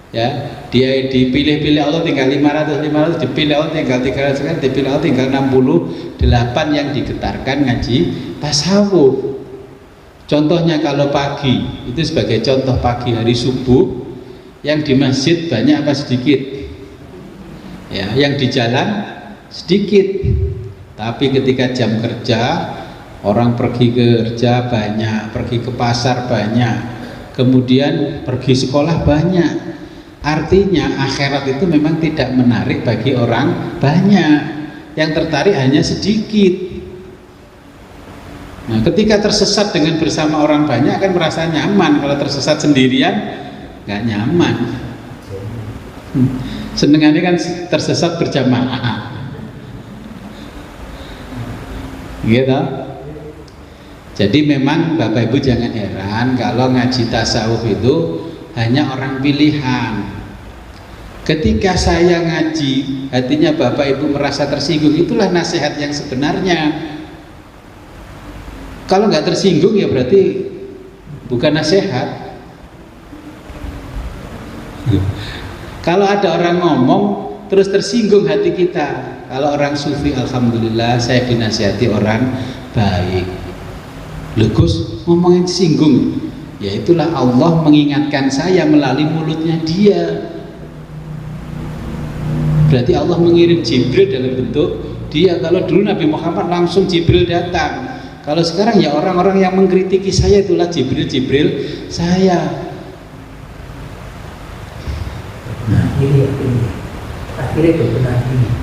ya dia dipilih-pilih Allah tinggal 500, dipilih Allah tinggal 300, dipilih Allah tinggal 68 yang digetarkan ngaji tasawuf. Contohnya kalau pagi, itu sebagai contoh pagi hari subuh, yang di masjid banyak apa sedikit? Ya, yang di jalan sedikit. Tapi ketika jam kerja, orang pergi ke kerja banyak, pergi ke pasar banyak, kemudian pergi sekolah banyak. Artinya akhirat itu memang tidak menarik bagi orang banyak, yang tertarik hanya sedikit. Nah, ketika tersesat dengan bersama orang banyak akan merasa nyaman. Kalau tersesat sendirian nggak nyaman. Senengannya kan tersesat berjamaah, gitu. Jadi memang Bapak Ibu jangan heran kalau ngaji tasawuf itu hanya orang pilihan. Ketika saya ngaji, hatinya Bapak Ibu merasa tersinggung, itulah nasihat yang sebenarnya. Kalau nggak tersinggung ya berarti bukan nasihat. Kalau ada orang ngomong terus tersinggung hati kita. Kalau orang sufi, alhamdulillah saya dinasihati orang baik. Legus ngomongin singgung, ya itulah Allah mengingatkan saya melalui mulutnya dia. Berarti Allah mengirim Jibril dalam bentuk dia. Kalau dulu Nabi Muhammad langsung Jibril datang. Kalau sekarang ya orang-orang yang mengkritiki saya itulah Jibril saya.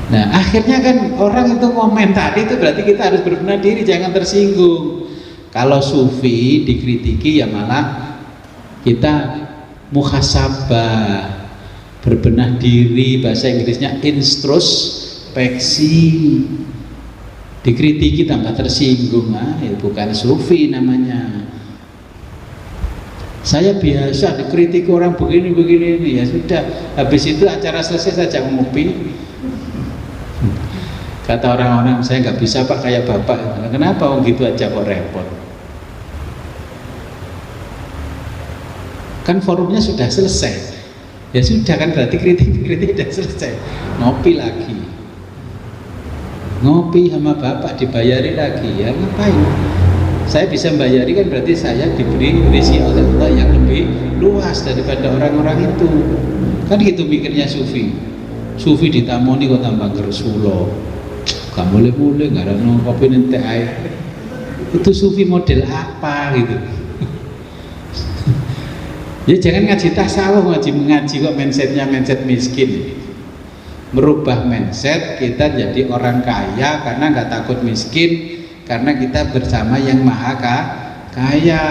Nah akhirnya kan orang itu komentar itu berarti kita harus berbenah diri, jangan tersinggung. Kalau sufi dikritiki ya malah kita muhasabah, berbenah diri, bahasa Inggrisnya introspeksi. Dikritiki tambah tersinggung, ya bukan sufi namanya. Saya biasa dikritik orang begini ya sudah, habis itu acara selesai saja ngopi. Kata orang-orang, saya nggak bisa Pak kayak Bapak. Kenapa gitu aja kok repot? Kan forumnya sudah selesai. Ya sudah kan berarti kritik sudah selesai. Ngopi lagi. Ngopi sama Bapak dibayari lagi, ya ngapain? Saya bisa membayari kan berarti saya diberi rezeki oleh Allah yang lebih luas daripada orang-orang itu. Kan gitu mikirnya sufi. Sufi ditamoni kok tambah gersulo. Gak boleh nggak ada kopi nanti air. Itu sufi model apa gitu? Ya jangan ngaji tasawuf, ngaji kok mindset miskin. Merubah mindset kita jadi orang kaya karena nggak takut miskin, karena kita bersama yang maha kaya.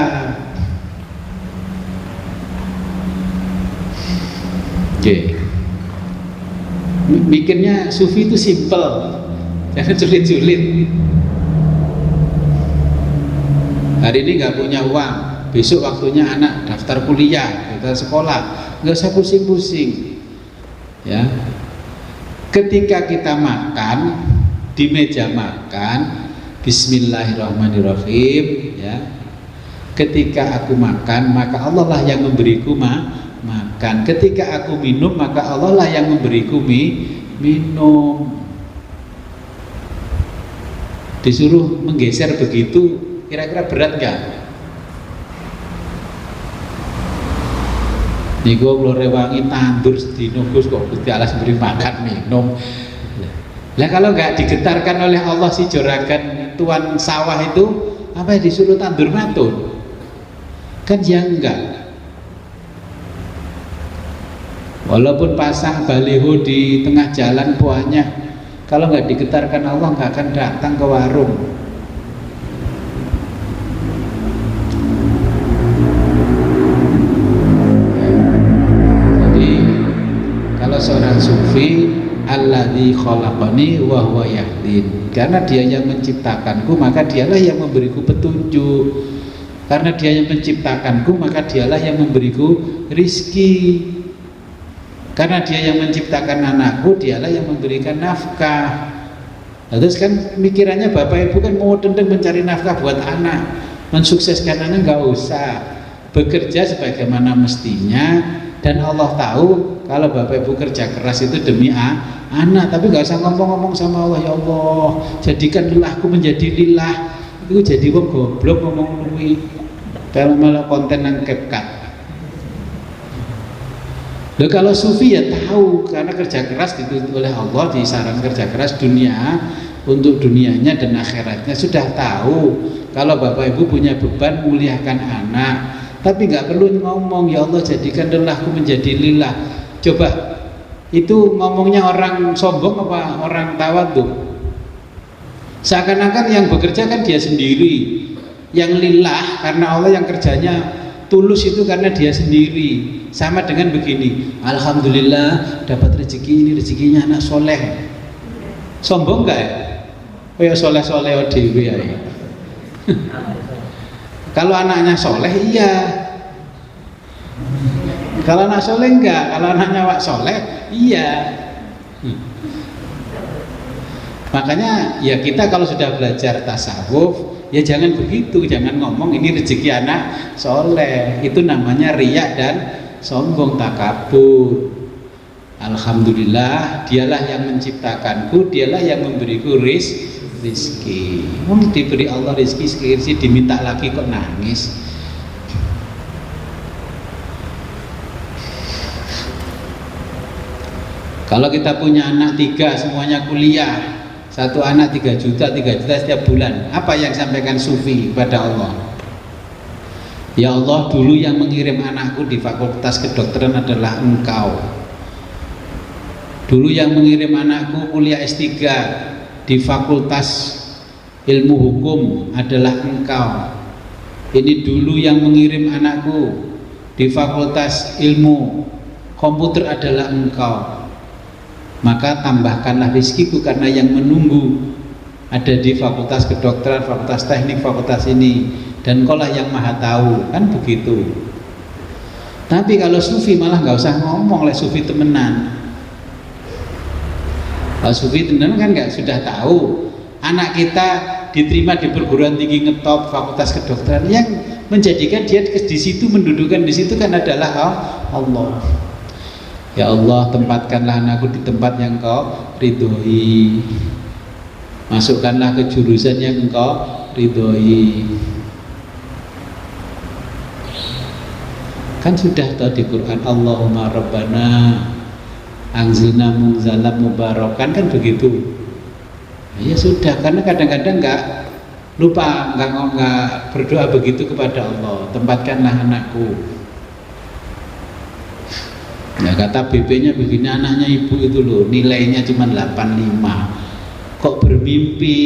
Oke. Mikirnya sufi itu simple, jangan sulit-sulit. Hari ini nggak punya uang, besok waktunya anak daftar kuliah, daftar sekolah, nggak usah pusing-pusing, ya. Ketika kita makan di meja makan, Bismillahirrahmanirrahim, ya. Ketika aku makan, maka Allah lah yang memberiku makan. Ketika aku minum, maka Allah lah yang memberiku minum. Disuruh menggeser begitu, kira-kira berat nggak? Niku kula rewangi tandur sedina Gus kok Gusti Allah beri makan minum. Lah kalau nggak digetarkan oleh Allah si juragan tuan sawah itu, apa disuruh tandur matur? Kan ya enggak. Walaupun pasang baliho di tengah jalan buahnya, kalau nggak digetarkan Allah nggak akan datang ke warung. sufi alladzi khalaqani wa huwa yahdin. Karena dia yang menciptakanku, maka dialah yang memberiku petunjuk. Karena dia yang menciptakanku, maka dialah yang memberiku rizki. Karena dia yang menciptakan anakku, dialah yang memberikan nafkah. Terus kan pikirannya bapak ibu kan mau tentang mencari nafkah buat anak, mensukseskan anak, nggak usah, bekerja sebagaimana mestinya. Dan Allah tahu kalau bapak ibu kerja keras itu demi anak, tapi nggak usah ngomong-ngomong sama Allah, ya Allah jadikan lelahku menjadi lillah. Itu jadi wong goblok ngomong kuwi. Kalau malah konten nang CapCut. Loh, kalau sufi ya tahu, karena kerja keras dituntut oleh Allah, disarankan kerja keras dunia untuk dunianya dan akhiratnya. Sudah tahu kalau bapak ibu punya beban muliakan anak, tapi nggak perlu ngomong ya Allah jadikan lelahku menjadi lillah. Coba itu ngomongnya orang sombong apa orang tawadhu? Seakan-akan yang bekerja kan dia sendiri, yang lillah karena Allah, yang kerjanya tulus itu karena dia sendiri. Sama dengan begini, alhamdulillah dapat rezeki ini, rezekinya anak soleh. Sombong nggak ya? Oh ya soleh-soleh dewe ya. Kalau anaknya soleh iya. Kalau anak soleh enggak, kalau anaknya wak soleh iya. Makanya ya kita kalau sudah belajar tasawuf ya jangan begitu, jangan ngomong ini rezeki anak soleh, itu namanya riya dan sombong, takabur. Alhamdulillah dialah yang menciptakanku, dialah yang memberiku rizki. Diberi Allah rizki sekiranya diminta lagi kok nangis. Kalau kita punya anak 3 semuanya kuliah, satu anak 3 juta setiap bulan, apa yang sampaikan sufi pada Allah? Ya Allah, dulu yang mengirim anakku di fakultas kedokteran adalah Engkau. Dulu yang mengirim anakku kuliah S3 di fakultas ilmu hukum adalah Engkau. Ini dulu yang mengirim anakku di fakultas ilmu komputer adalah Engkau. Maka tambahkanlah rizkiku karena yang menunggu ada di fakultas kedokteran, fakultas teknik, fakultas ini, dan Engkaulah yang maha tahu, kan begitu. Tapi kalau sufi malah nggak usah ngomong, lah sufi temenan. Kalau sufi temenan kan nggak sudah tahu anak kita diterima di perguruan tinggi ngetop fakultas kedokteran, yang menjadikan dia di situ, mendudukan di situ kan adalah Allah. Ya Allah, tempatkanlah anakku di tempat yang Engkau ridhoi, masukkanlah ke jurusan yang Engkau ridhoi. Kan sudah tahu di Quran, Allahumma Rabbana anzilna munzalan mubarakan, kan begitu. Ya sudah, karena kadang-kadang nggak lupa, nggak berdoa begitu kepada Allah, tempatkanlah anakku. Ya kata BP-nya begini, anaknya ibu itu loh nilainya cuma 85, kok bermimpi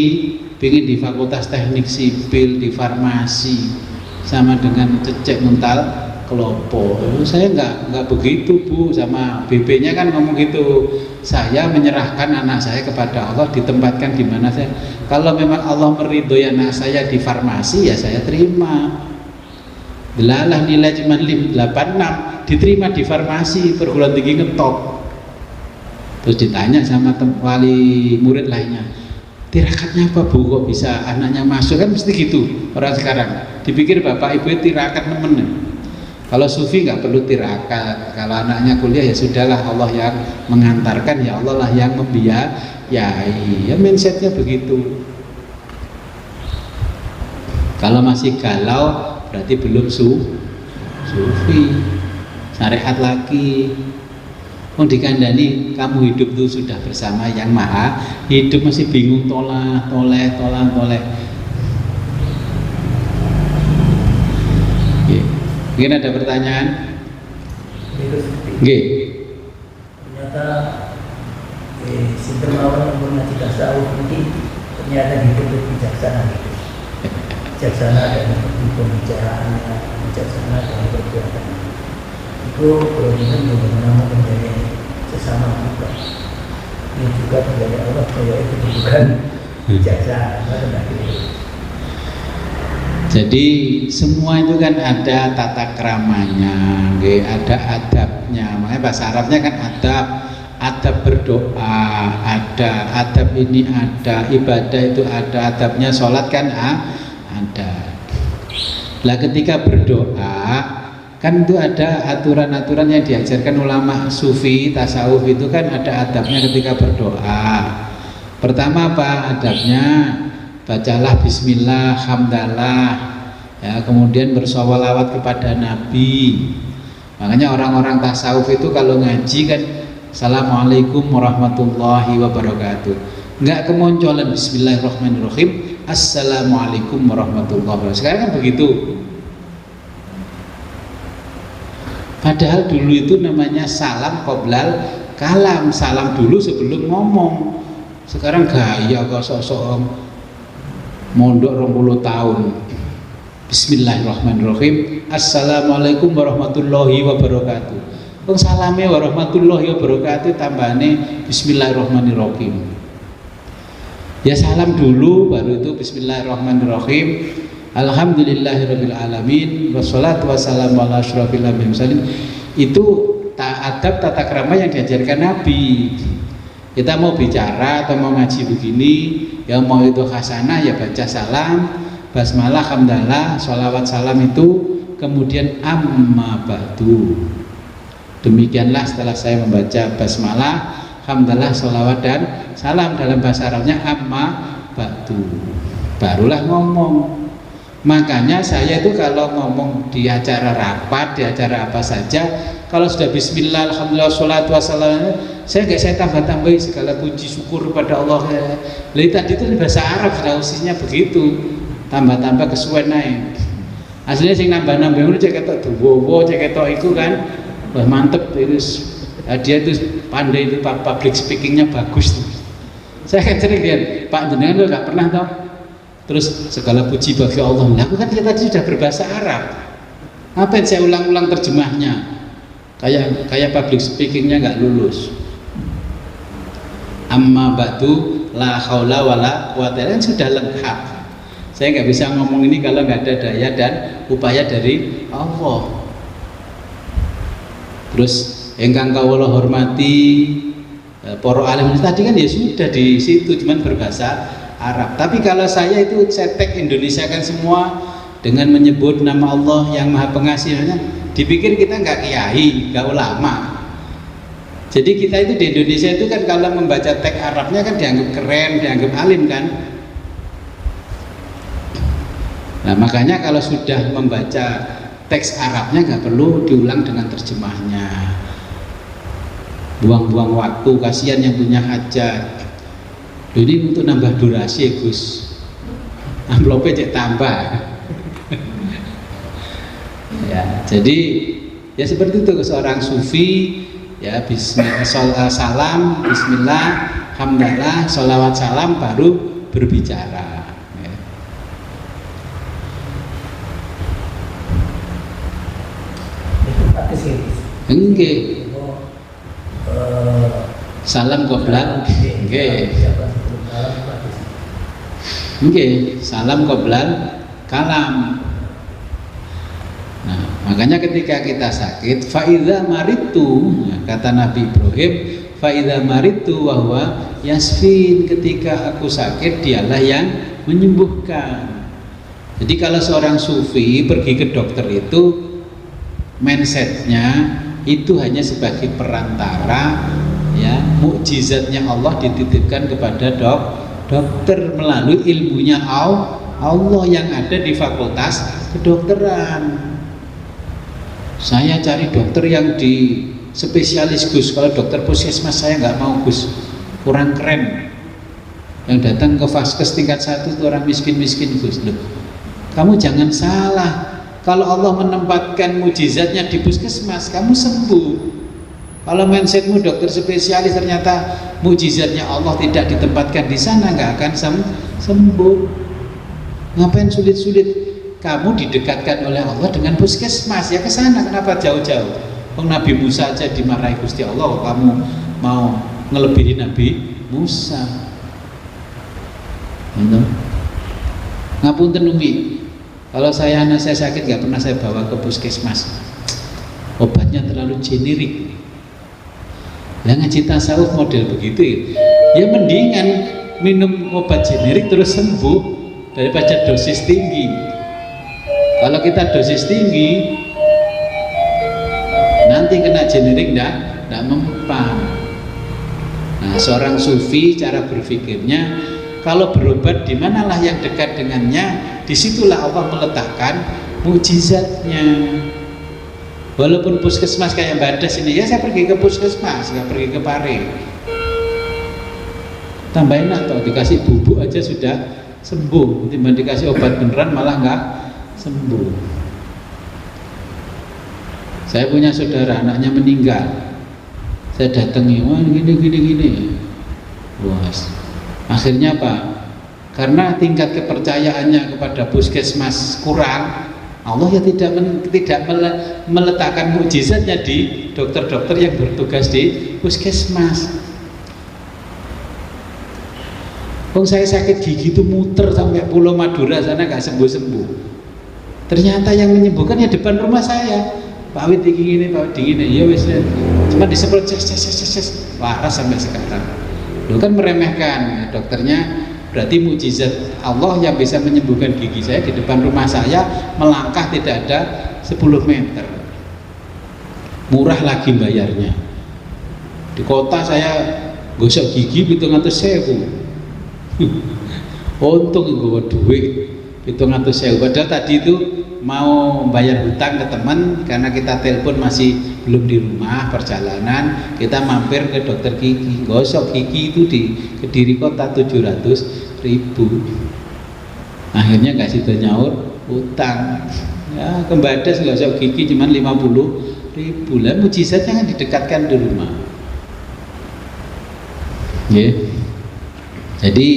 pengen di fakultas teknik sipil, di farmasi, sama dengan cecek mental kelopo. Saya nggak begitu Bu, sama BP-nya kan ngomong gitu. Saya menyerahkan anak saya kepada Allah, ditempatkan di mana saya. Kalau memang Allah meridhoi anak saya di farmasi ya saya terima. Delalah nilai cuma 86, diterima di farmasi perguruan tinggi ngetop. Terus ditanya sama wali murid lainnya, tirakatnya apa Bu kok bisa anaknya masuk? Kan mesti gitu orang sekarang, dipikir bapak ibu tirakat nemen. Kalau sufi nggak perlu tirakat, kalau anaknya kuliah ya sudahlah, Allah yang mengantarkan, ya Allah lah yang membiayai, ya mindsetnya begitu. Kalau masih galau berarti belum sufi, syariat lagi. Mau dikandani kamu hidup itu sudah bersama yang maha hidup, masih bingung toleh. Mungkin ada pertanyaan? Nggih. Ternyata sistem awal yang punya cita tasawuf ini ternyata hidup bijaksana gitu. Bijaksana dalam pembicaraan, bijaksana dalam perbuatan. Itu kalau kita bagaimana menjadi sesama kita. Ini juga terjadi Allah, itu bukan jasa. Jadi semua itu kan ada tata keramanya, ada adabnya. Makanya bahasa Arabnya kan adab berdoa, ada adab ini, ada ibadah itu ada adabnya, sholat kan ada. Lah ketika berdoa kan itu ada aturan-aturan yang diajarkan ulama sufi tasawuf, itu kan ada adabnya ketika berdoa. Pertama apa adabnya? Bacalah bismillah, hamdalah, ya, kemudian bersolawat kepada Nabi. Makanya orang-orang tasawuf itu kalau ngaji kan assalamualaikum warahmatullahi wabarakatuh, nggak kemoncolan bismillahirrahmanirrahim assalamualaikum warahmatullahi wabarakatuh. Sekarang kan begitu. Padahal dulu itu namanya salam qoblal kalam, salam dulu sebelum ngomong. Sekarang gaya kok sok-sok mondok 20 tahun. Bismillahirrahmanirrahim assalamualaikum warahmatullahi wabarakatuh. Wong salame warahmatullahi wabarakatuh tambahane bismillahirrahmanirrahim. Ya salam dulu baru itu bismillahirrahmanirrahim. Alhamdulillahirabbil alamin wassalatu wassalamu ala asyrofil anbiya'i. Itu adab tata krama yang diajarkan Nabi. Kita mau bicara atau mau ngaji begini, yang mau itu hasanah ya baca salam, basmalah, hamdalah, sholawat salam itu, kemudian amma ba'du. Demikianlah setelah saya membaca basmalah, hamdalah, sholawat dan salam, dalam bahasa Arabnya amma ba'du, barulah ngomong. Makanya saya itu kalau ngomong di acara rapat, di acara apa saja, kalau sudah bismillah, alhamdulillah, sholatu wassalam, saya tambah-tambahi segala puji syukur kepada Allah. Lalu tadi itu bahasa Arab sudah usinya begitu, tambah-tambah kesuwen naik. Aslinya sing nambah-nambah itu cek ketok duwowo, cek ketok itu kan, wah mantep itu. Dia itu pandai itu, public speakingnya bagus tuh. Saya kan sering lihat, Pak jenengan lo nggak pernah tau. Terus segala puji bagi Allah. Nah, aku kan tadi sudah berbahasa Arab. Apa yang saya ulang-ulang terjemahnya? Kayak public speakingnya nggak lulus. Amma ba'du la haula wala quwata illa billah, sudah lengkap. Saya nggak bisa ngomong ini kalau nggak ada daya dan upaya dari Allah. Terus engkang kawula hormati para alim tadi kan ya sudah di situ, cuman berbahasa Arab. Tapi kalau saya itu cetek Indonesia kan semua dengan menyebut nama Allah yang Maha Pengasih, dipikir kita nggak kiai, nggak ulama. Jadi kita itu di Indonesia itu kan kalau membaca teks Arabnya kan dianggap keren, dianggap alim kan. Nah makanya kalau sudah membaca teks Arabnya nggak perlu diulang dengan terjemahnya. Buang-buang waktu, kasihan yang punya hajat. Ini untuk nambah durasi Gus, amplopnya cek tambah. Ya, jadi ya seperti itu seorang sufi ya, bismillah, salam, bismillah, hamdalah, sholawat salam baru berbicara. Ya. Enggak. Salam qoblal, enggak. Oke, salam qoblal kalam. Nah, makanya ketika kita sakit, faidza maritu, kata Nabi Ibrahim, faidza maritu wa huwa yasfin, ketika aku sakit dialah yang menyembuhkan. Jadi kalau seorang sufi pergi ke dokter itu mindsetnya itu hanya sebagai perantara, ya, mukjizatnya Allah dititipkan kepada dokter melalui ilmunya Allah yang ada di fakultas kedokteran. Saya cari dokter yang di spesialis Gus, kalau dokter puskesmas saya nggak mau Gus, kurang keren. Yang datang ke vaskes tingkat 1 itu orang miskin-miskin Gus. Loh, kamu jangan salah, kalau Allah menempatkan mukjizatnya di puskesmas kamu sembuh. Kalau mindsetmu dokter spesialis ternyata mukjizatnya Allah tidak ditempatkan di sana, nggak akan sembuh. Ngapain sulit-sulit? Kamu didekatkan oleh Allah dengan puskesmas, ya ke sana. Kenapa jauh-jauh? Nabi Musa aja dimarahi Gusti Allah, kamu mau ngelebihi Nabi Musa. Ngapunten Umi, kalau anak saya sakit nggak pernah saya bawa ke puskesmas, obatnya terlalu generik. Yang ngaji tasawuf model begitu ya mendingan minum obat generik terus sembuh daripada dosis tinggi. Kalau kita dosis tinggi nanti kena generik tidak mempan. Nah, seorang sufi cara berpikirnya, kalau berobat di manalah yang dekat dengannya, disitulah Allah meletakkan mukjizatnya. Walaupun puskesmas kayak Badas ini, ya saya pergi ke puskesmas, nggak pergi ke Pare. Tambahin atau dikasih bubuk aja sudah sembuh, timbang dikasih obat beneran malah nggak sembuh. Saya punya saudara, anaknya meninggal. Saya datangi, wah gini. Wah, akhirnya apa? Karena tingkat kepercayaannya kepada puskesmas kurang, Allah ya tidak meletakkan mukjizatnya di dokter-dokter yang bertugas di puskesmas. Saya sakit gigi itu muter sampai Pulau Madura sana nggak sembuh-sembuh. Ternyata yang menyembuhkan ya depan rumah saya. Pak Wid gini, Pak Wid gini, ya wes, cuma disemprot ces, waras sampai sekarang. Lu kan meremehkan dokternya, berarti mukjizat Allah yang bisa menyembuhkan gigi saya di depan rumah saya, melangkah tidak ada 10 meter. Murah lagi bayarnya. Di kota saya gosok gigi 700.000. Untung gue duit 700.000. Padahal tadi itu mau bayar hutang ke teman, karena kita telepon masih belum di rumah perjalanan, kita mampir ke dokter gigi, gosok gigi itu di Kediri kota 700.000. Akhirnya gak situ nyaur hutang ya, ke Badas gosok gigi cuma 50.000. Lah mujizatnya kan didekatkan di rumah ya. Jadi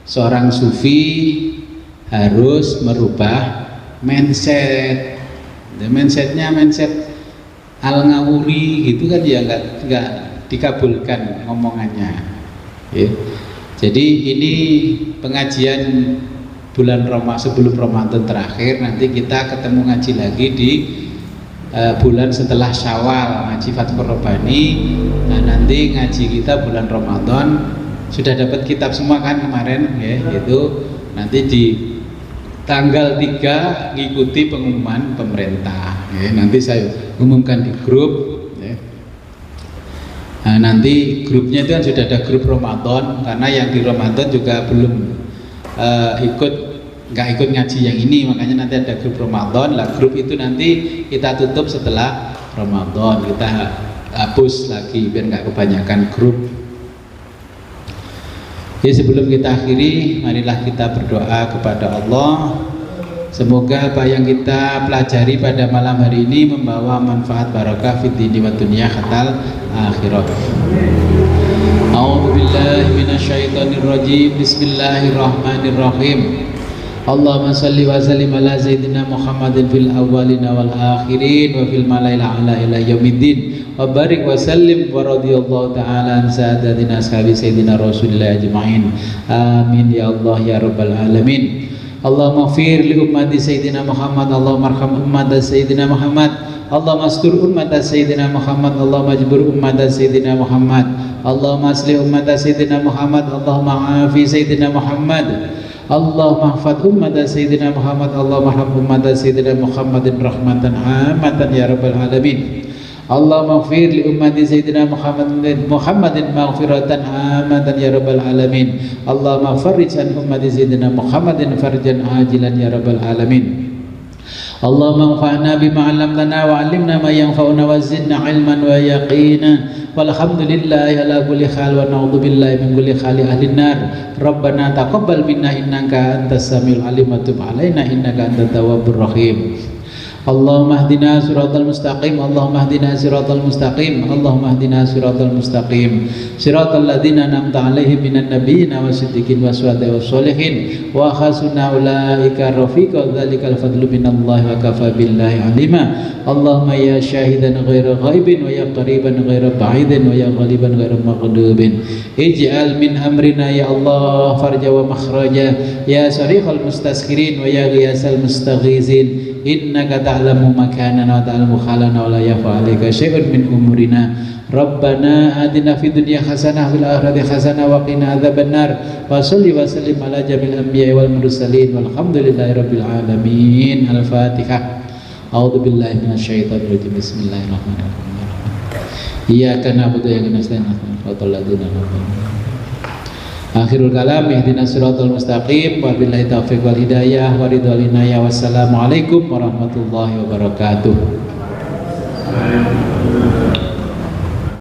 seorang sufi harus merubah mindset. Mindsetnya mindset al-ngawuri gitu kan ya, nggak dikabulkan ngomongannya ya. Jadi ini pengajian bulan sebelum Ramadan terakhir, nanti kita ketemu ngaji lagi di bulan setelah Syawal, ngaji Fathur Rabbani. Nah, nanti ngaji kita bulan Ramadan sudah dapat kitab semua kan kemarin ya, itu nanti di tanggal 3 ngikuti pengumuman pemerintah ya. Nanti saya umumkan di grup ya. Nah, nanti grupnya itu kan sudah ada grup Ramadan, karena yang di Ramadan juga belum nggak ikut ngaji yang ini, makanya nanti ada grup Ramadan lah. Grup itu nanti kita tutup setelah Ramadan, kita hapus lagi biar nggak kebanyakan grup. Jadi sebelum kita akhiri, marilah kita berdoa kepada Allah. Semoga apa yang kita pelajari pada malam hari ini membawa manfaat barakah fid dini wa dunya hatal akhirah. A'udzu billahi minasyaitonir rajim. Bismillahirrahmanirrahim. Allahumma shalli wa sallim ala sayyidina Muhammadin fil awwalina wal akhirin wa fil malail a'la ila yaumiddin. Wa barik wa sallim wa radhiyallahu ta'ala an sadatina ashabi sayyidina Rasulillah ajma'in. Amin ya Allah ya rabbal alamin. Allahumma ighfir li ummati sayyidina Muhammad, Allahumma arham ummata sayyidina Muhammad, Allahumma astur ummata sayyidina Muhammad, Allahumma ajbur ummata sayyidina Muhammad, Allahumma aslih ummata sayyidina Muhammad, Allahumma afi sayyidina Muhammad, Allahumma hafadh ummata sayyidina Muhammad, Allahumma arham ummata sayyidina Muhammadin rahmatan amatan ya rabbal alamin. Allahumma ighfir li ummati sayyidina Muhammadin maghfiratan amatan ya rabbal alamin. Allahumma farrij an ummati sayyidina Muhammadin farjan ajilan ya rabbal alamin. Allahumma anfa'na bima 'allamtana wa 'allimna ma yanfa'una wa zidna 'ilman wa yaqina. Walhamdulillahi ala kulli hal wa na'udzu billahi min kulli hali ahlin nar. Rabbana taqabbal minna innaka antas samiul alim wa tub 'alaina innaka antat tawwabur rahim. Allahumma hdina siratal mustaqim, Allahumma hdina siratal mustaqim, Allahumma hdina siratal mustaqim, siratal ladzina an'amta 'alaihim minan nabiyyin wasiddiqin wasyuhada'i wassolihin wa hasuna ulaika rafiqa, dzalikal fadlu minallahi wa kafa billahi 'alima. Allahumma ya syahidan ghaira ghaibin wa ya qariban ghaira ba'idin wa ya ghaliban ghaira maghlubin, ij'al min amrina ya Allah farja wa makhraja, ya sarihal mustaskirin wa ya ghiyasal mustaghizin, innaka ta'lamu makanana wa ta'lamu khalana wa la yakhfa 'alaika syai'un min umurina. Rabbana atina fid dunya hasanah fil akhirati hasanah wa qina adzabannar. Wa shalli wa sallim ala jamil anbiya'i wal mursalin walhamdulillahi rabbil alamin. Al-Fatihah. A'udzu billahi minasyaitonir rajim. Bismillahirrahmanirrahim. Iyyaka na'budu wa iyyaka nasta'in. Ihdinas siratal mustaqim. Akhirul kalam, ihdinas siratal mustaqim. Wabillahi taufiq wal hidayah wa ridwal inayah. Wassalamualaikum warahmatullahi wabarakatuh.